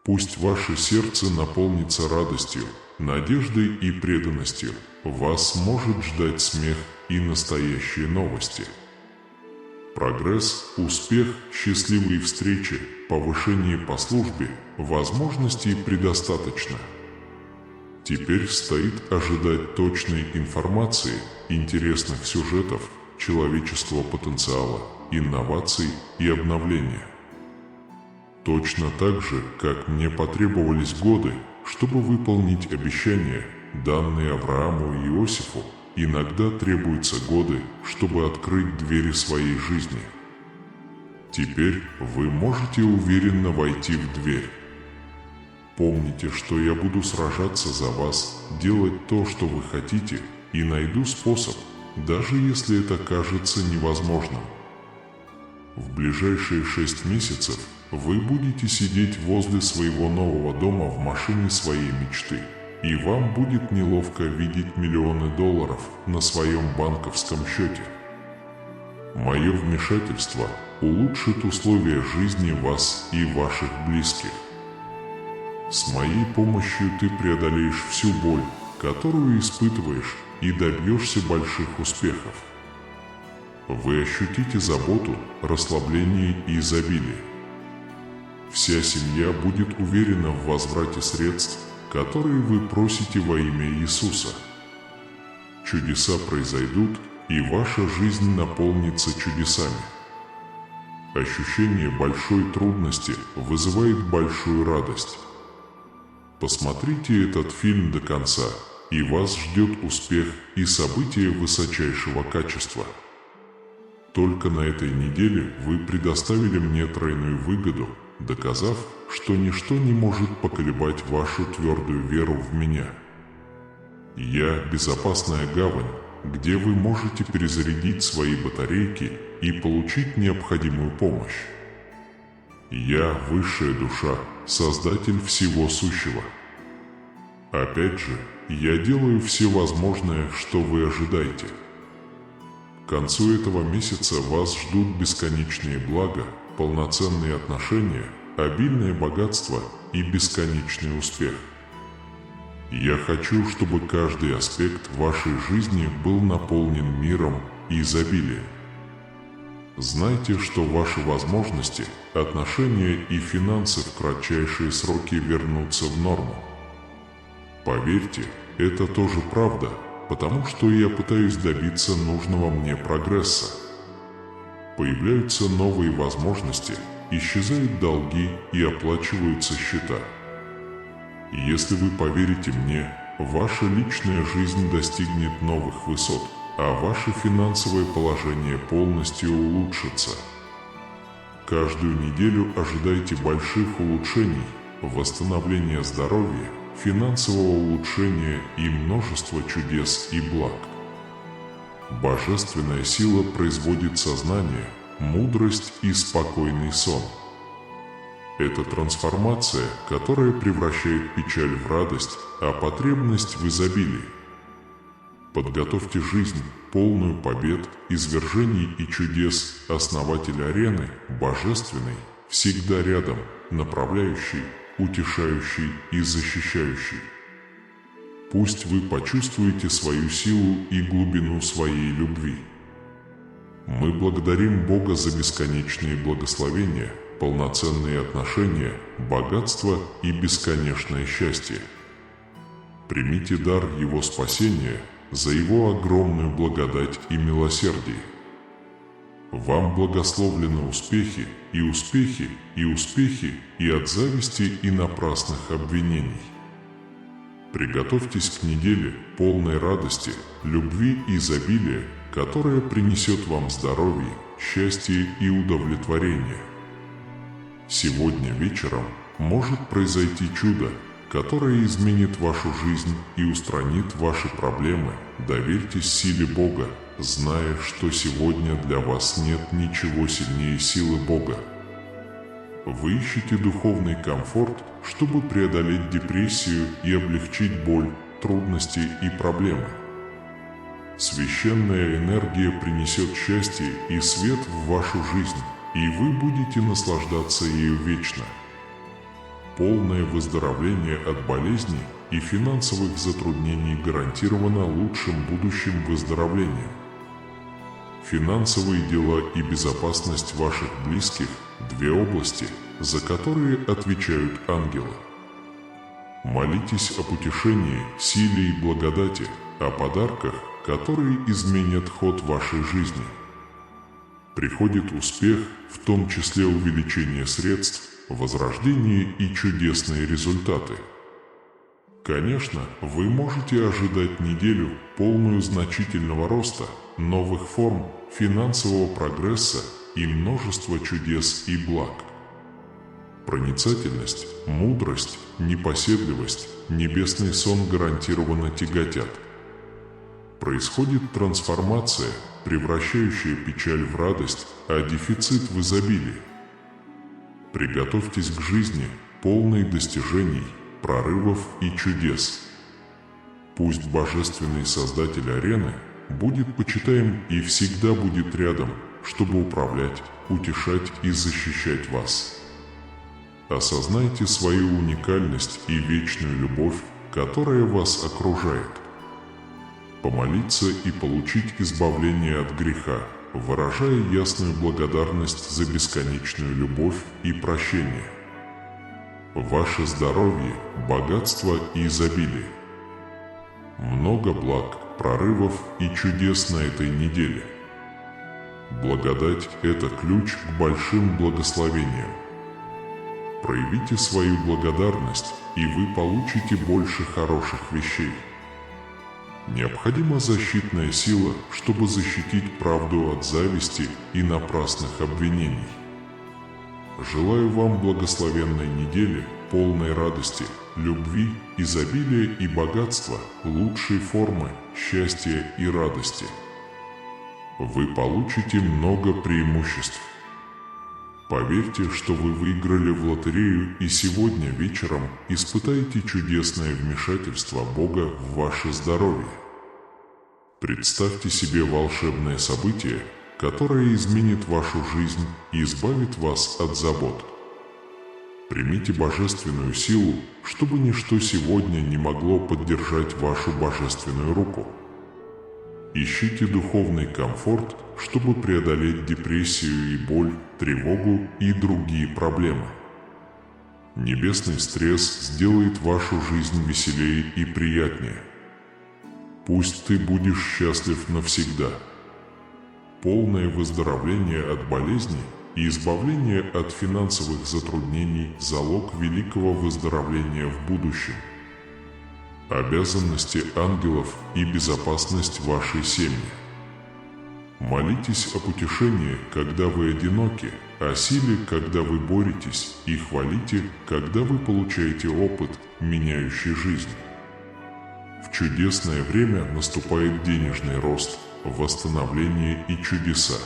Пусть ваше сердце наполнится радостью, надеждой и преданностью. Вас может ждать смех и настоящие новости. Прогресс, успех, счастливые встречи, повышение по службе, возможностей предостаточно. Теперь стоит ожидать точной информации, интересных сюжетов, человеческого потенциала, инноваций и обновления. Точно так же, как мне потребовались годы, чтобы выполнить обещания, данные Аврааму и Иосифу, иногда требуются годы, чтобы открыть двери своей жизни. Теперь вы можете уверенно войти в дверь. Помните, что я буду сражаться за вас, делать то, что вы хотите, и найду способ, даже если это кажется невозможным. В ближайшие 6 месяцев вы будете сидеть возле своего нового дома в машине своей мечты, и вам будет неловко видеть миллионы долларов на своем банковском счете. Мое вмешательство улучшит условия жизни вас и ваших близких. С моей помощью ты преодолеешь всю боль, которую испытываешь, и добьешься больших успехов. Вы ощутите заботу, расслабление и изобилие. Вся семья будет уверена в возврате средств, которые вы просите во имя Иисуса. Чудеса произойдут, и ваша жизнь наполнится чудесами. Ощущение большой трудности вызывает большую радость. Посмотрите этот фильм до конца, и вас ждет успех и события высочайшего качества. Только на этой неделе вы предоставили мне тройную выгоду, доказав, что ничто не может поколебать вашу твердую веру в меня. Я – безопасная гавань, где вы можете перезарядить свои батарейки и получить необходимую помощь. Я – высшая душа, Создатель всего сущего. Опять же, я делаю все возможное, что вы ожидаете. К концу этого месяца вас ждут бесконечные блага, полноценные отношения, обильное богатство и бесконечный успех. Я хочу, чтобы каждый аспект вашей жизни был наполнен миром и изобилием. Знайте, что ваши возможности, отношения и финансы в кратчайшие сроки вернутся в норму. Поверьте, это тоже правда, потому что я пытаюсь добиться нужного мне прогресса. Появляются новые возможности, исчезают долги и оплачиваются счета. Если вы поверите мне, ваша личная жизнь достигнет новых высот, а ваше финансовое положение полностью улучшится. Каждую неделю ожидайте больших улучшений, восстановления здоровья, финансового улучшения и множества чудес и благ. Божественная сила производит сознание, мудрость и спокойный сон. Это трансформация, которая превращает печаль в радость, а потребность в изобилии. Подготовьте жизнь, полную побед, извержений и чудес. Основатель арены, божественный, всегда рядом, направляющий, утешающий и защищающий. Пусть вы почувствуете свою силу и глубину своей любви. Мы благодарим Бога за бесконечные благословения, полноценные отношения, богатство и бесконечное счастье. Примите дар Его спасения за Его огромную благодать и милосердие. Вам благословлены успехи, и успехи, и успехи, и от зависти и напрасных обвинений. Приготовьтесь к неделе, полной радости, любви и изобилия, которая принесет вам здоровье, счастье и удовлетворение. Сегодня вечером может произойти чудо, которое изменит вашу жизнь и устранит ваши проблемы. Доверьтесь силе Бога, зная, что сегодня для вас нет ничего сильнее силы Бога. Вы ищете духовный комфорт, чтобы преодолеть депрессию и облегчить боль, трудности и проблемы. Священная энергия принесет счастье и свет в вашу жизнь, и вы будете наслаждаться ею вечно. Полное выздоровление от болезней и финансовых затруднений гарантировано лучшим будущим выздоровлением. Финансовые дела и безопасность ваших близких – две области, за которые отвечают ангелы. Молитесь об утешении, силе и благодати, о подарках, которые изменят ход вашей жизни. Приходит успех, в том числе увеличение средств, возрождение и чудесные результаты. Конечно, вы можете ожидать неделю, полную значительного роста, новых форм, финансового прогресса и множества чудес и благ. Проницательность, мудрость, непоседливость, небесный сон гарантированно тяготят. Происходит трансформация, превращающая печаль в радость, а дефицит в изобилие. Приготовьтесь к жизни, полной достижений, прорывов и чудес. Пусть Божественный Создатель арены будет почитаем и всегда будет рядом, чтобы управлять, утешать и защищать вас. Осознайте свою уникальность и вечную любовь, которая вас окружает. Помолиться и получить избавление от греха, выражая ясную благодарность за бесконечную любовь и прощение. Ваше здоровье, богатство и изобилие. Много благ, прорывов и чудес на этой неделе. Благодать – это ключ к большим благословениям. Проявите свою благодарность, и вы получите больше хороших вещей. Необходима защитная сила, чтобы защитить правду от зависти и напрасных обвинений. Желаю вам благословенной недели, полной радости, любви, изобилия и богатства, лучшей формы, счастья и радости. Вы получите много преимуществ. Поверьте, что вы выиграли в лотерею, и сегодня вечером испытаете чудесное вмешательство Бога в ваше здоровье. Представьте себе волшебное событие, которое изменит вашу жизнь и избавит вас от забот. Примите божественную силу, чтобы ничто сегодня не могло поддержать вашу божественную руку. Ищите духовный комфорт, чтобы преодолеть депрессию и боль, тревогу и другие проблемы. Небесный стресс сделает вашу жизнь веселее и приятнее. Пусть ты будешь счастлив навсегда. Полное выздоровление от болезней и избавление от финансовых затруднений – залог великого выздоровления в будущем. Обязанности ангелов и безопасность вашей семьи. Молитесь об утешении, когда вы одиноки, о силе, когда вы боретесь, и хвалите, когда вы получаете опыт, меняющий жизнь. В чудесное время наступает денежный рост, восстановление и чудеса.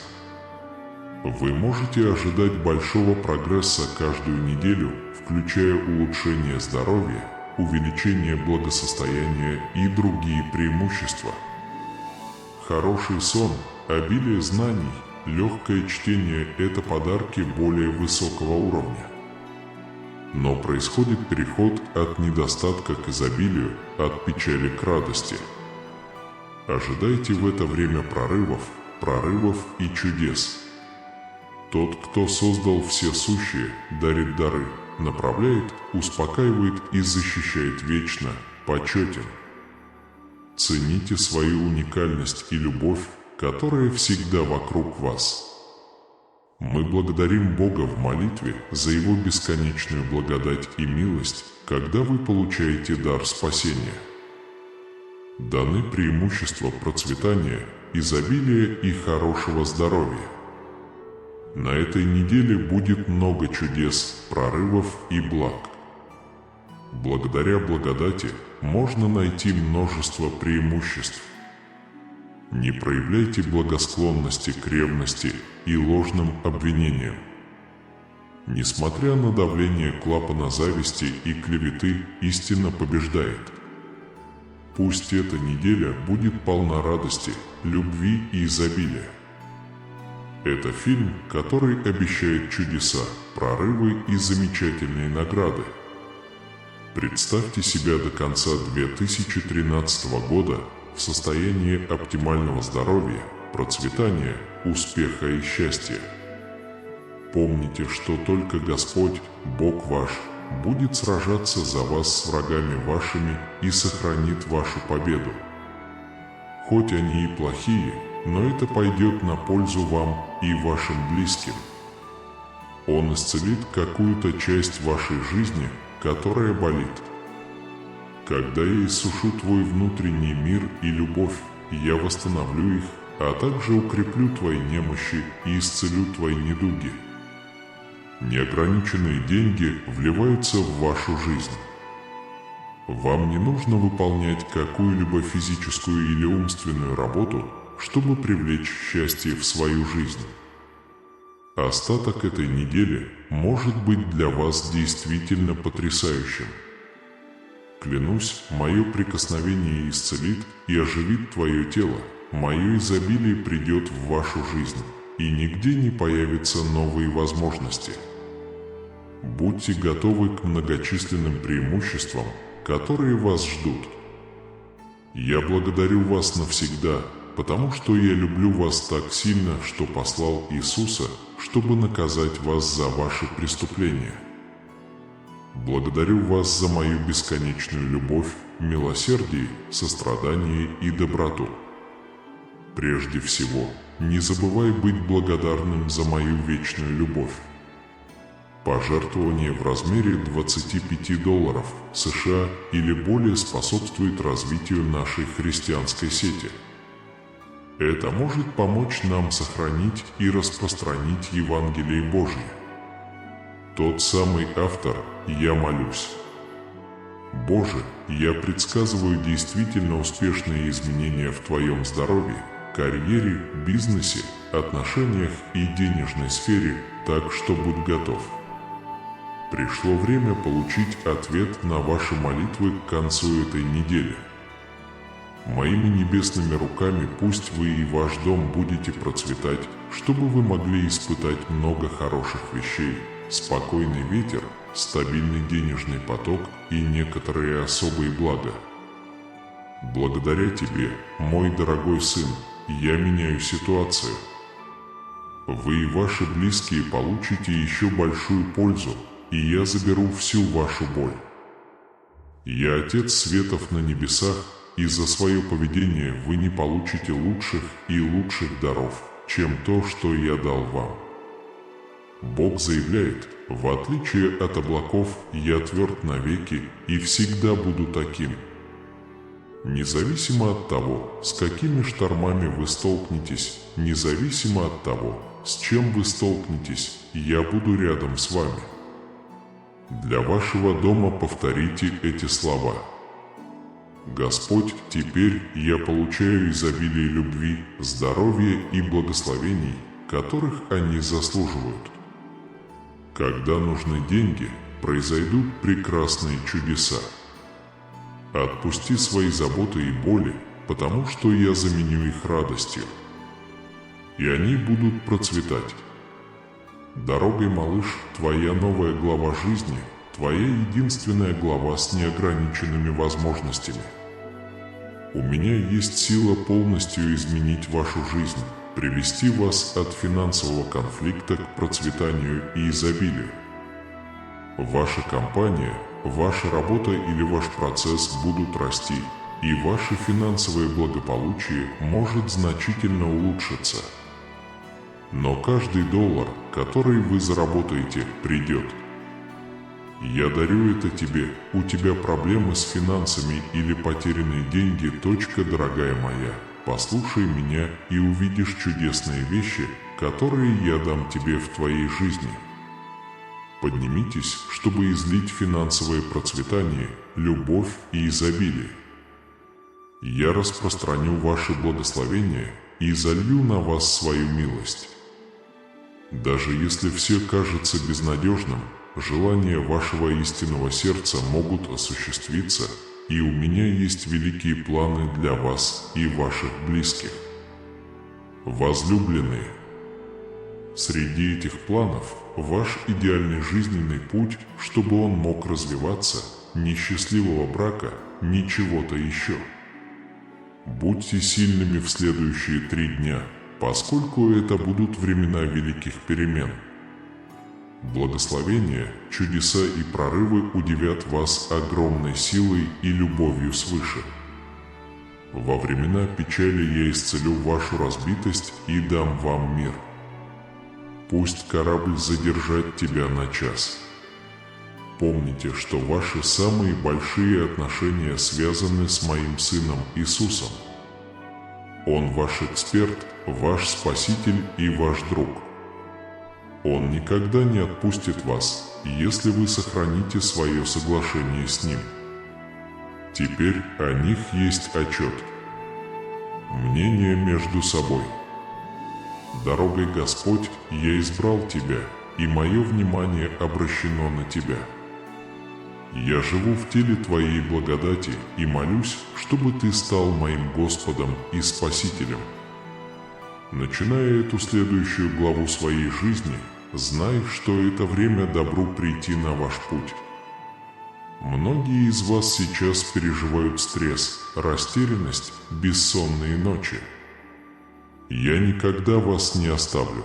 Вы можете ожидать большого прогресса каждую неделю, включая улучшение здоровья, увеличение благосостояния и другие преимущества. Хороший сон, обилие знаний, легкое чтение – это подарки более высокого уровня. Но происходит переход от недостатка к изобилию, от печали к радости. Ожидайте в это время прорывов и чудес. Тот, кто создал все сущее, дарит дары, направляет, успокаивает и защищает вечно, почетен. Цените свою уникальность и любовь, которая всегда вокруг вас. Мы благодарим Бога в молитве за Его бесконечную благодать и милость, когда вы получаете дар спасения. Даны преимущества процветания, изобилия и хорошего здоровья. На этой неделе будет много чудес, прорывов и благ. Благодаря благодати можно найти множество преимуществ. Не проявляйте благосклонности к ревности и ложным обвинениям. Несмотря на давление клапана зависти и клеветы, истина побеждает. Пусть эта неделя будет полна радости, любви и изобилия. Это фильм, который обещает чудеса, прорывы и замечательные награды. Представьте себя до конца 2013 года в состоянии оптимального здоровья, процветания, успеха и счастья. Помните, что только Господь, Бог ваш, будет сражаться за вас с врагами вашими и сохранит вашу победу. Хоть они и плохие, но это пойдет на пользу вам и вашим близким. Он исцелит какую-то часть вашей жизни, которая болит. Когда я иссушу твой внутренний мир и любовь, я восстановлю их, а также укреплю твои немощи и исцелю твои недуги. Неограниченные деньги вливаются в вашу жизнь. Вам не нужно выполнять какую-либо физическую или умственную работу, чтобы привлечь счастье в свою жизнь. Остаток этой недели может быть для вас действительно потрясающим. Клянусь, мое прикосновение исцелит и оживит твое тело, мое изобилие придет в вашу жизнь. и нигде не появятся новые возможности. Будьте готовы к многочисленным преимуществам, которые вас ждут. Я благодарю вас навсегда, потому что я люблю вас так сильно, что послал Иисуса, чтобы наказать вас за ваши преступления. Благодарю вас за мою бесконечную любовь, милосердие, сострадание и доброту. Прежде всего, не забывай быть благодарным за мою вечную любовь. Пожертвование в размере $25 США или более способствует развитию нашей христианской сети. Это может помочь нам сохранить и распространить Евангелие Божье. Тот самый автор «Я молюсь». Боже, я предсказываю действительно успешные изменения в твоем здоровье, карьере, бизнесе, отношениях и денежной сфере, так что будь готов. Пришло время получить ответ на ваши молитвы к концу этой недели. Моими небесными руками пусть вы и ваш дом будете процветать, чтобы вы могли испытать много хороших вещей, спокойный ветер, стабильный денежный поток и некоторые особые блага. Благодаря тебе, мой дорогой сын, я меняю ситуацию. Вы и ваши близкие получите еще большую пользу, и я заберу всю вашу боль. Я Отец Светов на небесах, и за свое поведение вы не получите лучших и лучших даров, чем то, что я дал вам. Бог заявляет: в отличие от облаков, я тверд навеки и всегда буду таким. Независимо от того, с какими штормами вы столкнетесь, независимо от того, с чем вы столкнетесь, я буду рядом с вами. Для вашего дома повторите эти слова. Господь, теперь я получаю изобилие любви, здоровья и благословений, которых они заслуживают. Когда нужны деньги, произойдут прекрасные чудеса. Отпусти свои заботы и боли, потому что я заменю их радостью. И они будут процветать. Дорогой, малыш, твоя новая глава жизни, твоя единственная глава с неограниченными возможностями. У меня есть сила полностью изменить вашу жизнь, привести вас от финансового конфликта к процветанию и изобилию. Ваша компания, ваша работа или ваш процесс будут расти, и ваше финансовое благополучие может значительно улучшиться. Но каждый доллар, который вы заработаете, придет. Я дарю это тебе. У тебя проблемы с финансами или потерянные деньги, дорогая моя. Послушай меня и увидишь чудесные вещи, которые я дам тебе в твоей жизни. Поднимитесь, чтобы излить финансовое процветание, любовь и изобилие. Я распространю ваше благословение и залью на вас свою милость. Даже если все кажется безнадежным, желания вашего истинного сердца могут осуществиться, и у меня есть великие планы для вас и ваших близких. Возлюбленные, среди этих планов ваш идеальный жизненный путь, чтобы он мог развиваться, ни счастливого брака, ни чего-то еще. Будьте сильными в следующие 3 дня, поскольку это будут времена великих перемен. Благословения, чудеса и прорывы удивят вас огромной силой и любовью свыше. Во времена печали я исцелю вашу разбитость и дам вам мир. Пусть корабль задержать тебя на час. Помните, что ваши самые большие отношения связаны с моим Сыном Иисусом. Он ваш эксперт, ваш спаситель и ваш друг. Он никогда не отпустит вас, если вы сохраните свое соглашение с Ним. Теперь о них есть отчет. Мнение между собой. Дорогой Господь, я избрал Тебя, и мое внимание обращено на Тебя. Я живу в теле Твоей благодати и молюсь, чтобы Ты стал моим Господом и Спасителем. Начиная эту следующую главу своей жизни, знай, что это время добру прийти на ваш путь. Многие из вас сейчас переживают стресс, растерянность, бессонные ночи. Я никогда вас не оставлю.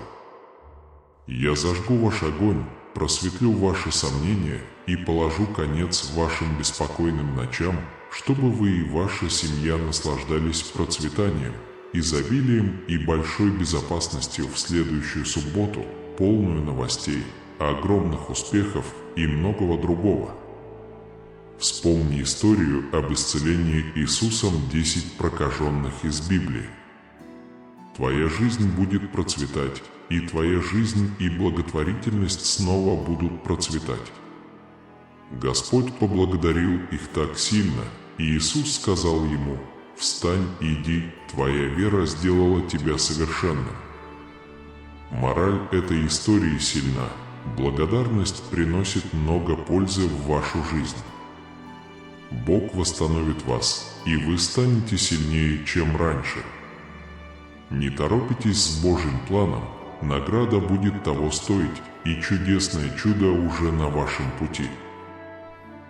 Я зажгу ваш огонь, просветлю ваши сомнения и положу конец вашим беспокойным ночам, чтобы вы и ваша семья наслаждались процветанием, изобилием и большой безопасностью в следующую субботу, полную новостей, огромных успехов и многого другого. Вспомни историю об исцелении Иисусом 10 прокаженных из Библии. Твоя жизнь будет процветать, и твоя жизнь и благотворительность снова будут процветать. Господь поблагодарил их так сильно, и Иисус сказал ему: «Встань и иди, твоя вера сделала тебя совершенным». Мораль этой истории сильна. Благодарность приносит много пользы в вашу жизнь. Бог восстановит вас, и вы станете сильнее, чем раньше. Не торопитесь с Божьим планом, награда будет того стоить, и чудесное чудо уже на вашем пути.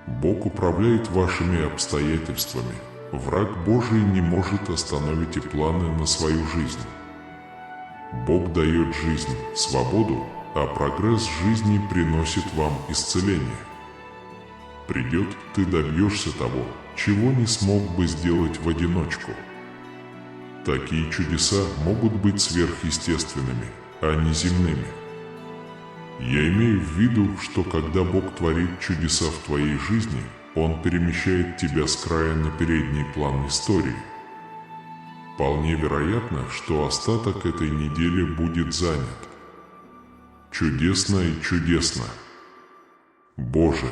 Бог управляет вашими обстоятельствами. Враг Божий не может остановить и планы на свою жизнь. Бог дает жизнь, свободу, а прогресс жизни приносит вам исцеление. Придет, ты добьешься того, чего не смог бы сделать в одиночку. Такие чудеса могут быть сверхъестественными, а не земными. Я имею в виду, что когда Бог творит чудеса в твоей жизни, Он перемещает тебя с края на передний план истории. Вполне вероятно, что остаток этой недели будет занят. Чудесно и чудесно. Боже,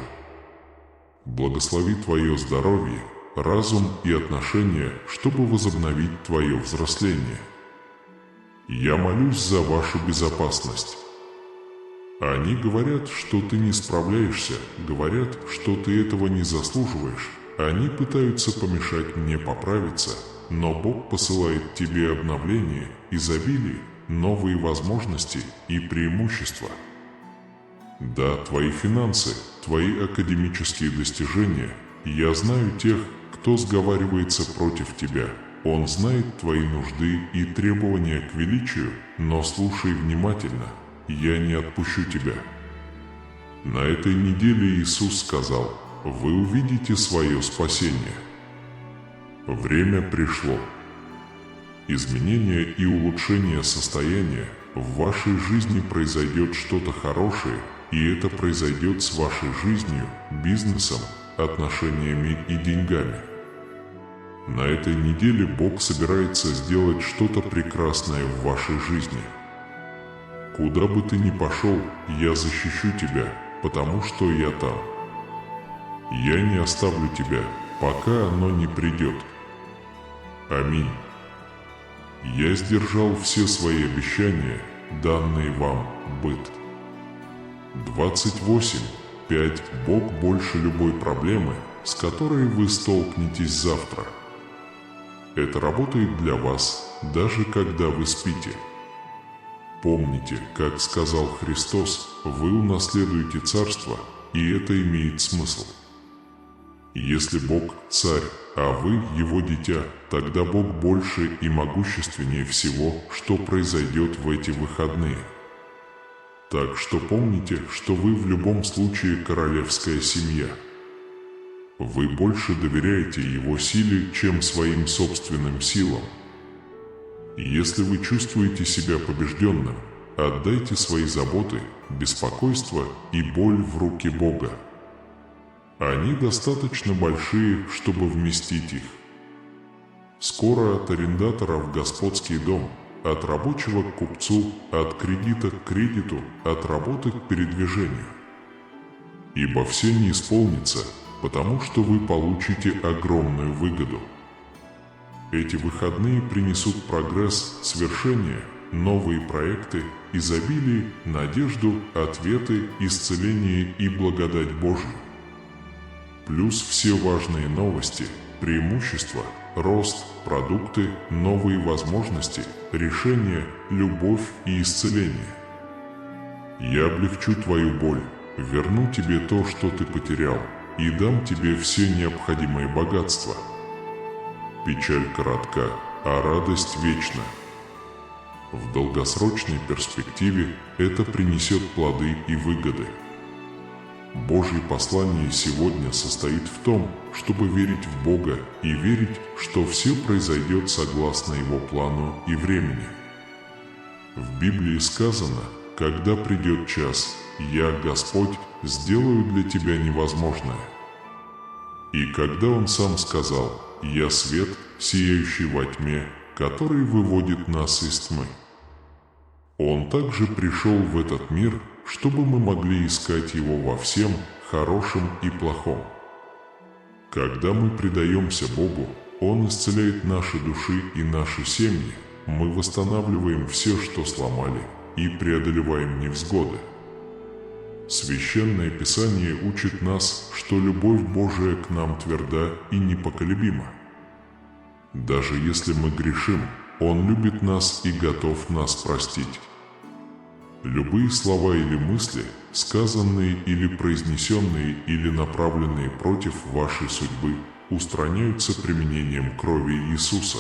благослови Твое здоровье, разум и отношения, чтобы возобновить Твое взросление. Я молюсь за вашу безопасность. Они говорят, что ты не справляешься, говорят, что ты этого не заслуживаешь. Они пытаются помешать мне поправиться, но Бог посылает тебе обновление, изобилие, новые возможности и преимущества. Да, твои финансы, твои академические достижения. Я знаю тех, кто сговаривается против тебя. Он знает твои нужды и требования к величию, но слушай внимательно. Я не отпущу тебя. На этой неделе Иисус сказал: вы увидите свое спасение. Время пришло. Изменение и улучшение состояния в вашей жизни произойдет что-то хорошее, и это произойдет с вашей жизнью, бизнесом, отношениями и деньгами. На этой неделе Бог собирается сделать что-то прекрасное в вашей жизни. Куда бы ты ни пошел, я защищу тебя, потому что я там. Я не оставлю тебя, пока оно не придет. Аминь. Я сдержал все свои обещания, данные вам, быт. 28.5. Бог больше любой проблемы, с которой вы столкнетесь завтра. Это работает для вас, даже когда вы спите. Помните, как сказал Христос, вы унаследуете царство, и это имеет смысл. Если Бог – царь, а вы – его дитя, тогда Бог больше и могущественнее всего, что произойдет в эти выходные. Так что помните, что вы в любом случае королевская семья. Вы больше доверяете его силе, чем своим собственным силам. Если вы чувствуете себя побежденным, отдайте свои заботы, беспокойство и боль в руки Бога. Они достаточно большие, чтобы вместить их. Скоро от арендатора в господский дом, от рабочего к купцу, от кредита к кредиту, от работы к передвижению. Ибо все не исполнится, потому что вы получите огромную выгоду. Эти выходные принесут прогресс, свершение, новые проекты, изобилие, надежду, ответы, исцеление и благодать Божию. Плюс все важные новости, преимущества, рост, продукты, новые возможности, решения, любовь и исцеление. Я облегчу твою боль, верну тебе то, что ты потерял, и дам тебе все необходимые богатства. Печаль коротка, а радость вечна. В долгосрочной перспективе это принесет плоды и выгоды. Божье послание сегодня состоит в том, чтобы верить в Бога и верить, что все произойдет согласно Его плану и времени. В Библии сказано: «Когда придет час, я, Господь, сделаю для тебя невозможное». И когда Он сам сказал: «Я свет, сияющий во тьме, который выводит нас из тьмы». Он также пришел в этот мир, чтобы мы могли искать Его во всем хорошем и плохом. Когда мы предаемся Богу, Он исцеляет наши души и наши семьи, мы восстанавливаем все, что сломали, и преодолеваем невзгоды. Священное Писание учит нас, что любовь Божия к нам тверда и непоколебима. Даже если мы грешим, Он любит нас и готов нас простить. Любые слова или мысли, сказанные или произнесенные или направленные против вашей судьбы, устраняются применением крови Иисуса.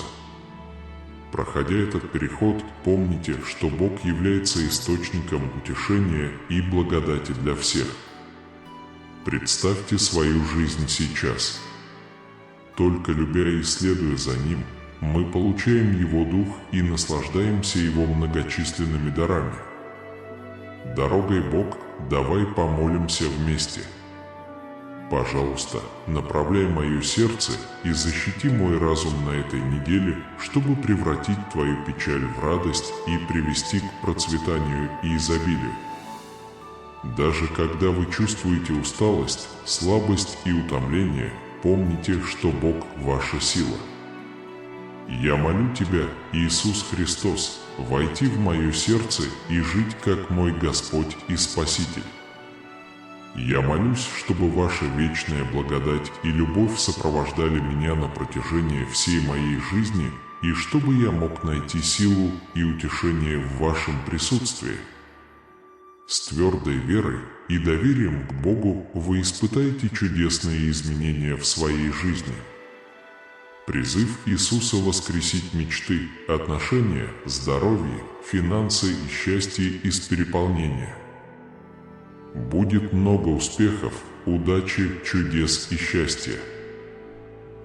Проходя этот переход, помните, что Бог является источником утешения и благодати для всех. Представьте свою жизнь сейчас. Только любя и следуя за Ним, мы получаем Его Дух и наслаждаемся Его многочисленными дарами. Дорогой Бог, давай помолимся вместе. Пожалуйста, направляй мое сердце и защити мой разум на этой неделе, чтобы превратить твою печаль в радость и привести к процветанию и изобилию. Даже когда вы чувствуете усталость, слабость и утомление, помните, что Бог – ваша сила. Я молю Тебя, Иисус Христос, войти в мое сердце и жить как мой Господь и Спаситель. Я молюсь, чтобы Ваша вечная благодать и любовь сопровождали меня на протяжении всей моей жизни, и чтобы я мог найти силу и утешение в Вашем присутствии. С твердой верой и доверием к Богу вы испытаете чудесные изменения в своей жизни. Призыв Иисуса воскресить мечты, отношения, здоровье, финансы и счастье из переполнения. Будет много успехов, удачи, чудес и счастья.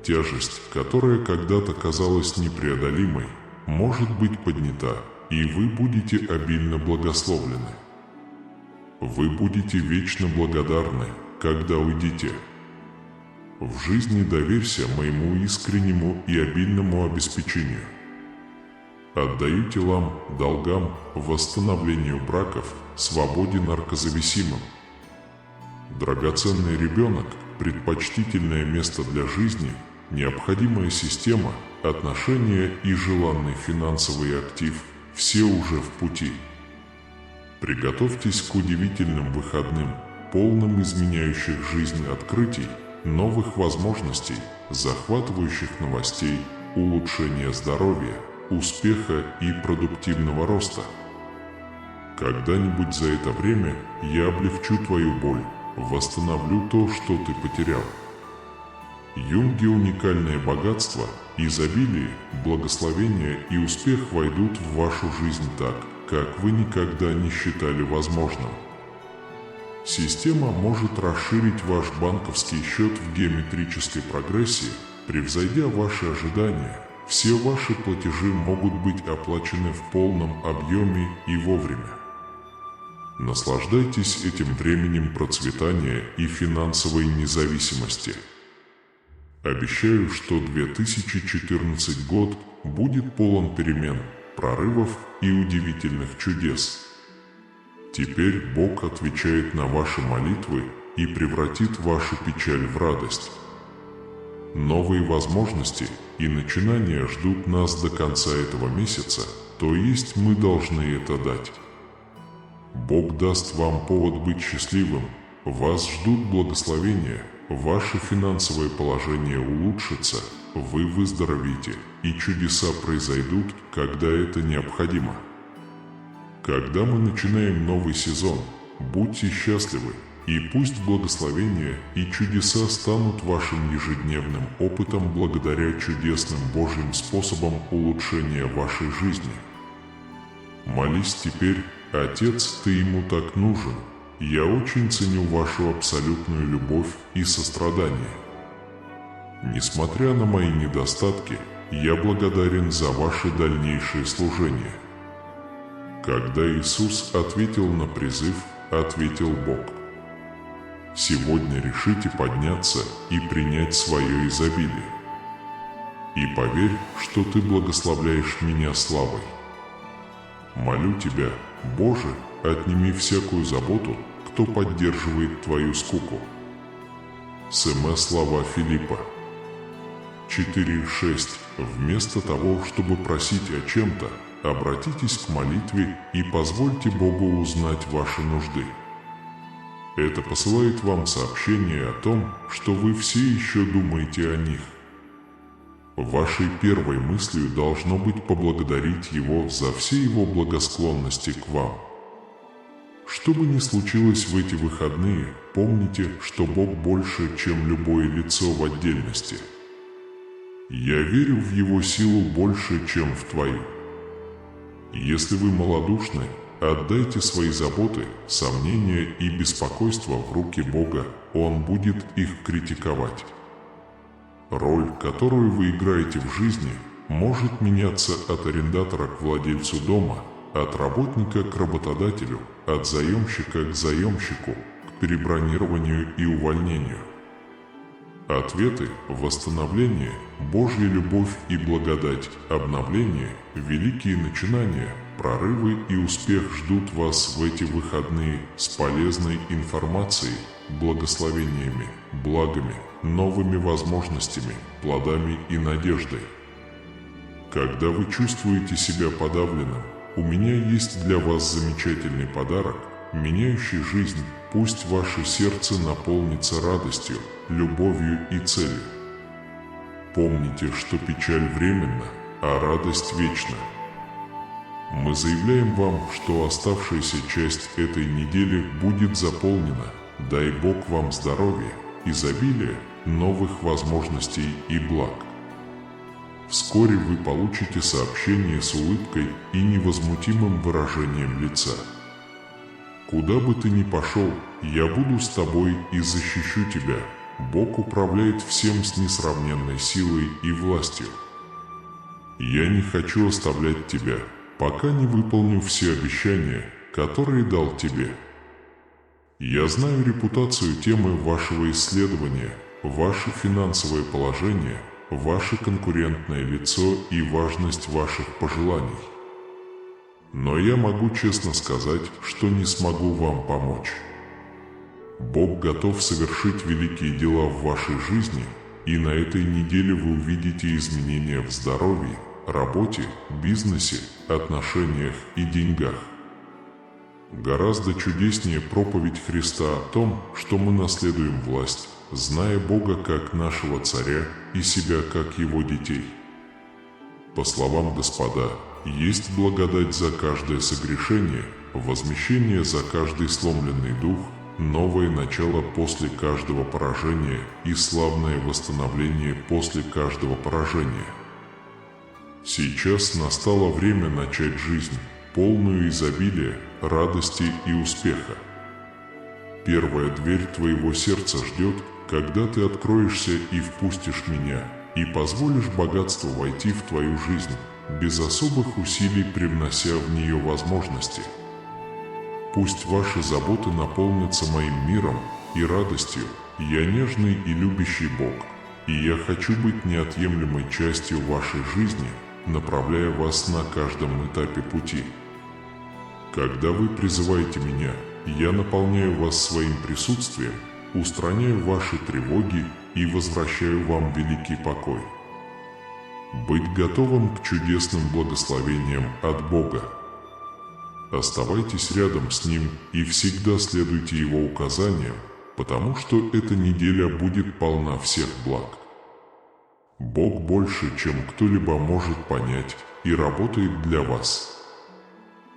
Тяжесть, которая когда-то казалась непреодолимой, может быть поднята, и вы будете обильно благословлены. Вы будете вечно благодарны, когда уйдете. В жизни доверься моему искреннему и обильному обеспечению. Отдаю телам, долгам, восстановлению браков, свободе наркозависимым. Драгоценный ребенок, предпочтительное место для жизни, необходимая система, отношения и желанный финансовый актив – все уже в пути. Приготовьтесь к удивительным выходным, полным изменяющих жизнь открытий, новых возможностей, захватывающих новостей, улучшения здоровья, успеха и продуктивного роста. Когда-нибудь за это время я облегчу твою боль, восстановлю то, что ты потерял. Юнги уникальное богатство, изобилие, благословение и успех войдут в вашу жизнь так, как вы никогда не считали возможным. Система может расширить ваш банковский счет в геометрической прогрессии, превзойдя ваши ожидания. Все ваши платежи могут быть оплачены в полном объеме и вовремя. Наслаждайтесь этим временем процветания и финансовой независимости. Обещаю, что 2014 год будет полон перемен, прорывов и удивительных чудес. Теперь Бог отвечает на ваши молитвы и превратит вашу печаль в радость. Новые возможности и начинания ждут нас до конца этого месяца, то есть мы должны это дать. Бог даст вам повод быть счастливым, вас ждут благословения, ваше финансовое положение улучшится, вы выздоровеете, и чудеса произойдут, когда это необходимо. Когда мы начинаем новый сезон, будьте счастливы, и пусть благословения и чудеса станут вашим ежедневным опытом благодаря чудесным Божьим способам улучшения вашей жизни. Молись теперь: «Отец, Ты ему так нужен. Я очень ценю вашу абсолютную любовь и сострадание. Несмотря на мои недостатки, я благодарен за ваше дальнейшее служение». Когда Иисус ответил на призыв, ответил Бог: «Сегодня решите подняться и принять свое изобилие. И поверь, что ты благословляешь меня славой. Молю тебя, Боже, отними всякую заботу, кто поддерживает твою скуку». С.М. Слова Филиппа 4:6. Вместо того, чтобы просить о чем-то, обратитесь к молитве и позвольте Богу узнать ваши нужды. Это посылает вам сообщение о том, что вы все еще думаете о них. Вашей первой мыслью должно быть поблагодарить Его за все Его благосклонности к вам. Что бы ни случилось в эти выходные, помните, что Бог больше, чем любое лицо в отдельности. Я верю в Его силу больше, чем в твою. Если вы малодушны, отдайте свои заботы, сомнения и беспокойства в руки Бога, Он будет их критиковать. Роль, которую вы играете в жизни, может меняться от арендатора к владельцу дома, от работника к работодателю, от заемщика к заемщику, к перебронированию и увольнению. Ответы, восстановление, Божья любовь и благодать, обновление, великие начинания, прорывы и успех ждут вас в эти выходные с полезной информацией, благословениями, благами, новыми возможностями, плодами и надеждой. Когда вы чувствуете себя подавленным, у меня есть для вас замечательный подарок, меняющий жизнь. Пусть ваше сердце наполнится радостью, любовью и целью. Помните, что печаль временна, а радость вечна. Мы заявляем вам, что оставшаяся часть этой недели будет заполнена. Дай Бог вам здоровья, изобилия, новых возможностей и благ. Вскоре вы получите сообщение с улыбкой и невозмутимым выражением лица. Куда бы ты ни пошел, я буду с тобой и защищу тебя. Бог управляет всем с несравненной силой и властью. Я не хочу оставлять тебя, пока не выполню все обещания, которые дал тебе. Я знаю репутацию темы вашего исследования, ваше финансовое положение, ваше конкурентное лицо и важность ваших пожеланий. Но я могу честно сказать, что не смогу вам помочь. Бог готов совершить великие дела в вашей жизни, и на этой неделе вы увидите изменения в здоровье, работе, бизнесе, отношениях и деньгах. Гораздо чудеснее проповедь Христа о том, что мы наследуем власть, зная Бога как нашего Царя и себя как Его детей. По словам Господа, есть благодать за каждое согрешение, возмещение за каждый сломленный дух, новое начало после каждого поражения и славное восстановление после каждого поражения. Сейчас настало время начать жизнь, полную изобилия, радости и успеха. Первая дверь твоего сердца ждет, когда ты откроешься и впустишь меня, и позволишь богатству войти в твою жизнь, без особых усилий привнося в нее возможности. Пусть ваши заботы наполнятся моим миром и радостью. Я нежный и любящий Бог, и я хочу быть неотъемлемой частью вашей жизни, направляя вас на каждом этапе пути. Когда вы призываете меня, я наполняю вас своим присутствием, устраняю ваши тревоги и возвращаю вам великий покой. Быть готовым к чудесным благословениям от Бога. Оставайтесь рядом с Ним и всегда следуйте Его указаниям, потому что эта неделя будет полна всех благ. Бог больше, чем кто-либо может понять, и работает для вас.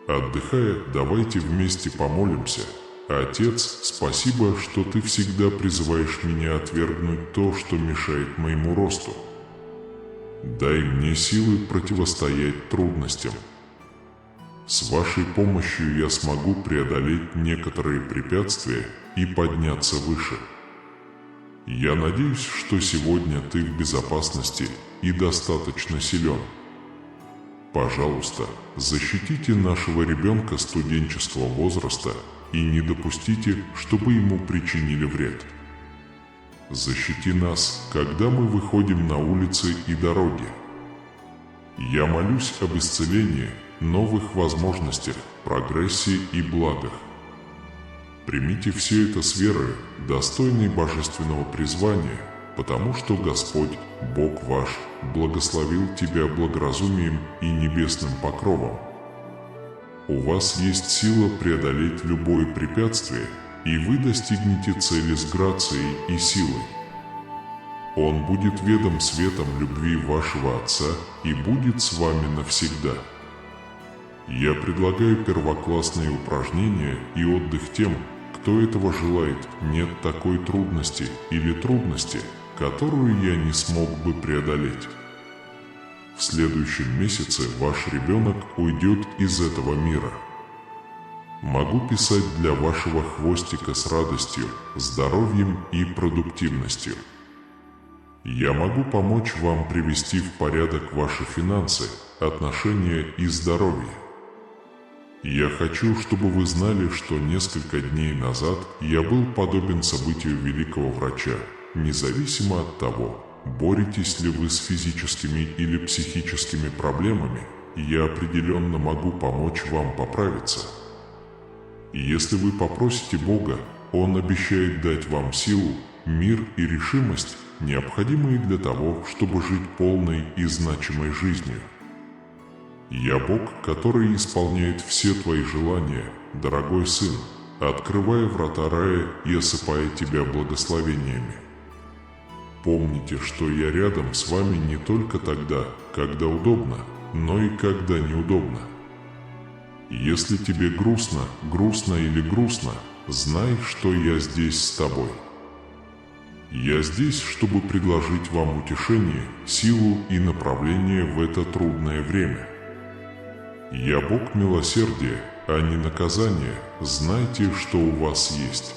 Отдыхая, давайте вместе помолимся. Отец, спасибо, что Ты всегда призываешь меня отвергнуть то, что мешает моему росту. Дай мне силы противостоять трудностям. С Вашей помощью я смогу преодолеть некоторые препятствия и подняться выше. Я надеюсь, что сегодня Ты в безопасности и достаточно силен. Пожалуйста, защитите нашего ребенка студенческого возраста и не допустите, чтобы ему причинили вред. Защити нас, когда мы выходим на улицы и дороги. Я молюсь об исцелении, новых возможностях, прогрессе и благах. Примите все это с верой, достойной божественного призвания, потому что Господь, Бог ваш, благословил тебя благоразумием и небесным покровом. У вас есть сила преодолеть любое препятствие, и вы достигнете цели с грацией и силой. Он будет ведом светом любви вашего Отца и будет с вами навсегда. Я предлагаю первоклассные упражнения и отдых тем, кто этого желает. Нет такой трудности или трудности, которую я не смог бы преодолеть. В следующем месяце ваш ребенок уйдет из этого мира. Могу писать для вашего хвостика с радостью, здоровьем и продуктивностью. Я могу помочь вам привести в порядок ваши финансы, отношения и здоровье. Я хочу, чтобы вы знали, что несколько дней назад я был подобен событию великого врача, независимо от того, боретесь ли вы с физическими или психическими проблемами, я определенно могу помочь вам поправиться. И если вы попросите Бога, Он обещает дать вам силу, мир и решимость, необходимые для того, чтобы жить полной и значимой жизнью. Я Бог, который исполняет все твои желания, дорогой сын, открывая врата рая и осыпая тебя благословениями. Помните, что я рядом с вами не только тогда, когда удобно, но и когда неудобно. Если тебе грустно или грустно, знай, что я здесь с тобой. Я здесь, чтобы предложить вам утешение, силу и направление в это трудное время. Я Бог милосердия, а не наказания, знайте, что у вас есть.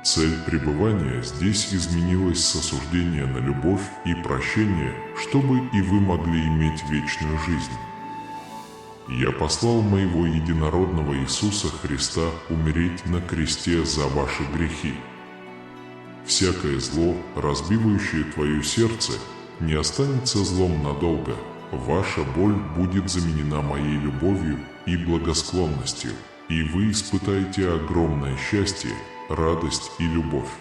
Цель пребывания здесь изменилась с осуждения на любовь и прощение, чтобы и вы могли иметь вечную жизнь. Я послал моего единородного Иисуса Христа умереть на кресте за ваши грехи. Всякое зло, разбивающее твое сердце, не останется злом надолго. Ваша боль будет заменена моей любовью и благосклонностью, и вы испытаете огромное счастье, радость и любовь.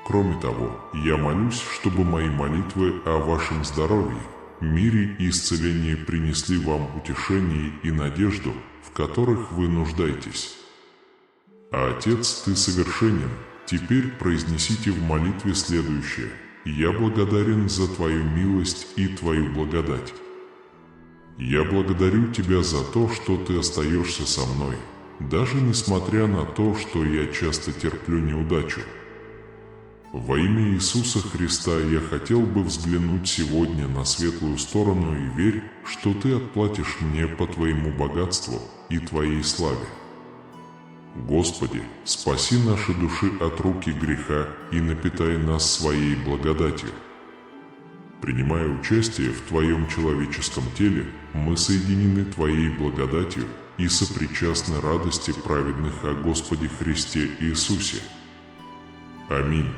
Кроме того, я молюсь, чтобы мои молитвы о вашем здоровье, мире и исцелении принесли вам утешение и надежду, в которых вы нуждаетесь. А Отец, Ты совершенен. Теперь произнесите в молитве следующее: «Я благодарен за Твою милость и Твою благодать. Я благодарю Тебя за то, что Ты остаешься со мной, даже несмотря на то, что я часто терплю неудачу. Во имя Иисуса Христа я хотел бы взглянуть сегодня на светлую сторону и верь, что Ты отплатишь мне по Твоему богатству и Твоей славе. Господи, спаси наши души от руки греха и напитай нас Своей благодатью. Принимая участие в Твоем человеческом теле, мы соединены Твоей благодатью и сопричастны радости праведных о Господе Христе Иисусе. Аминь.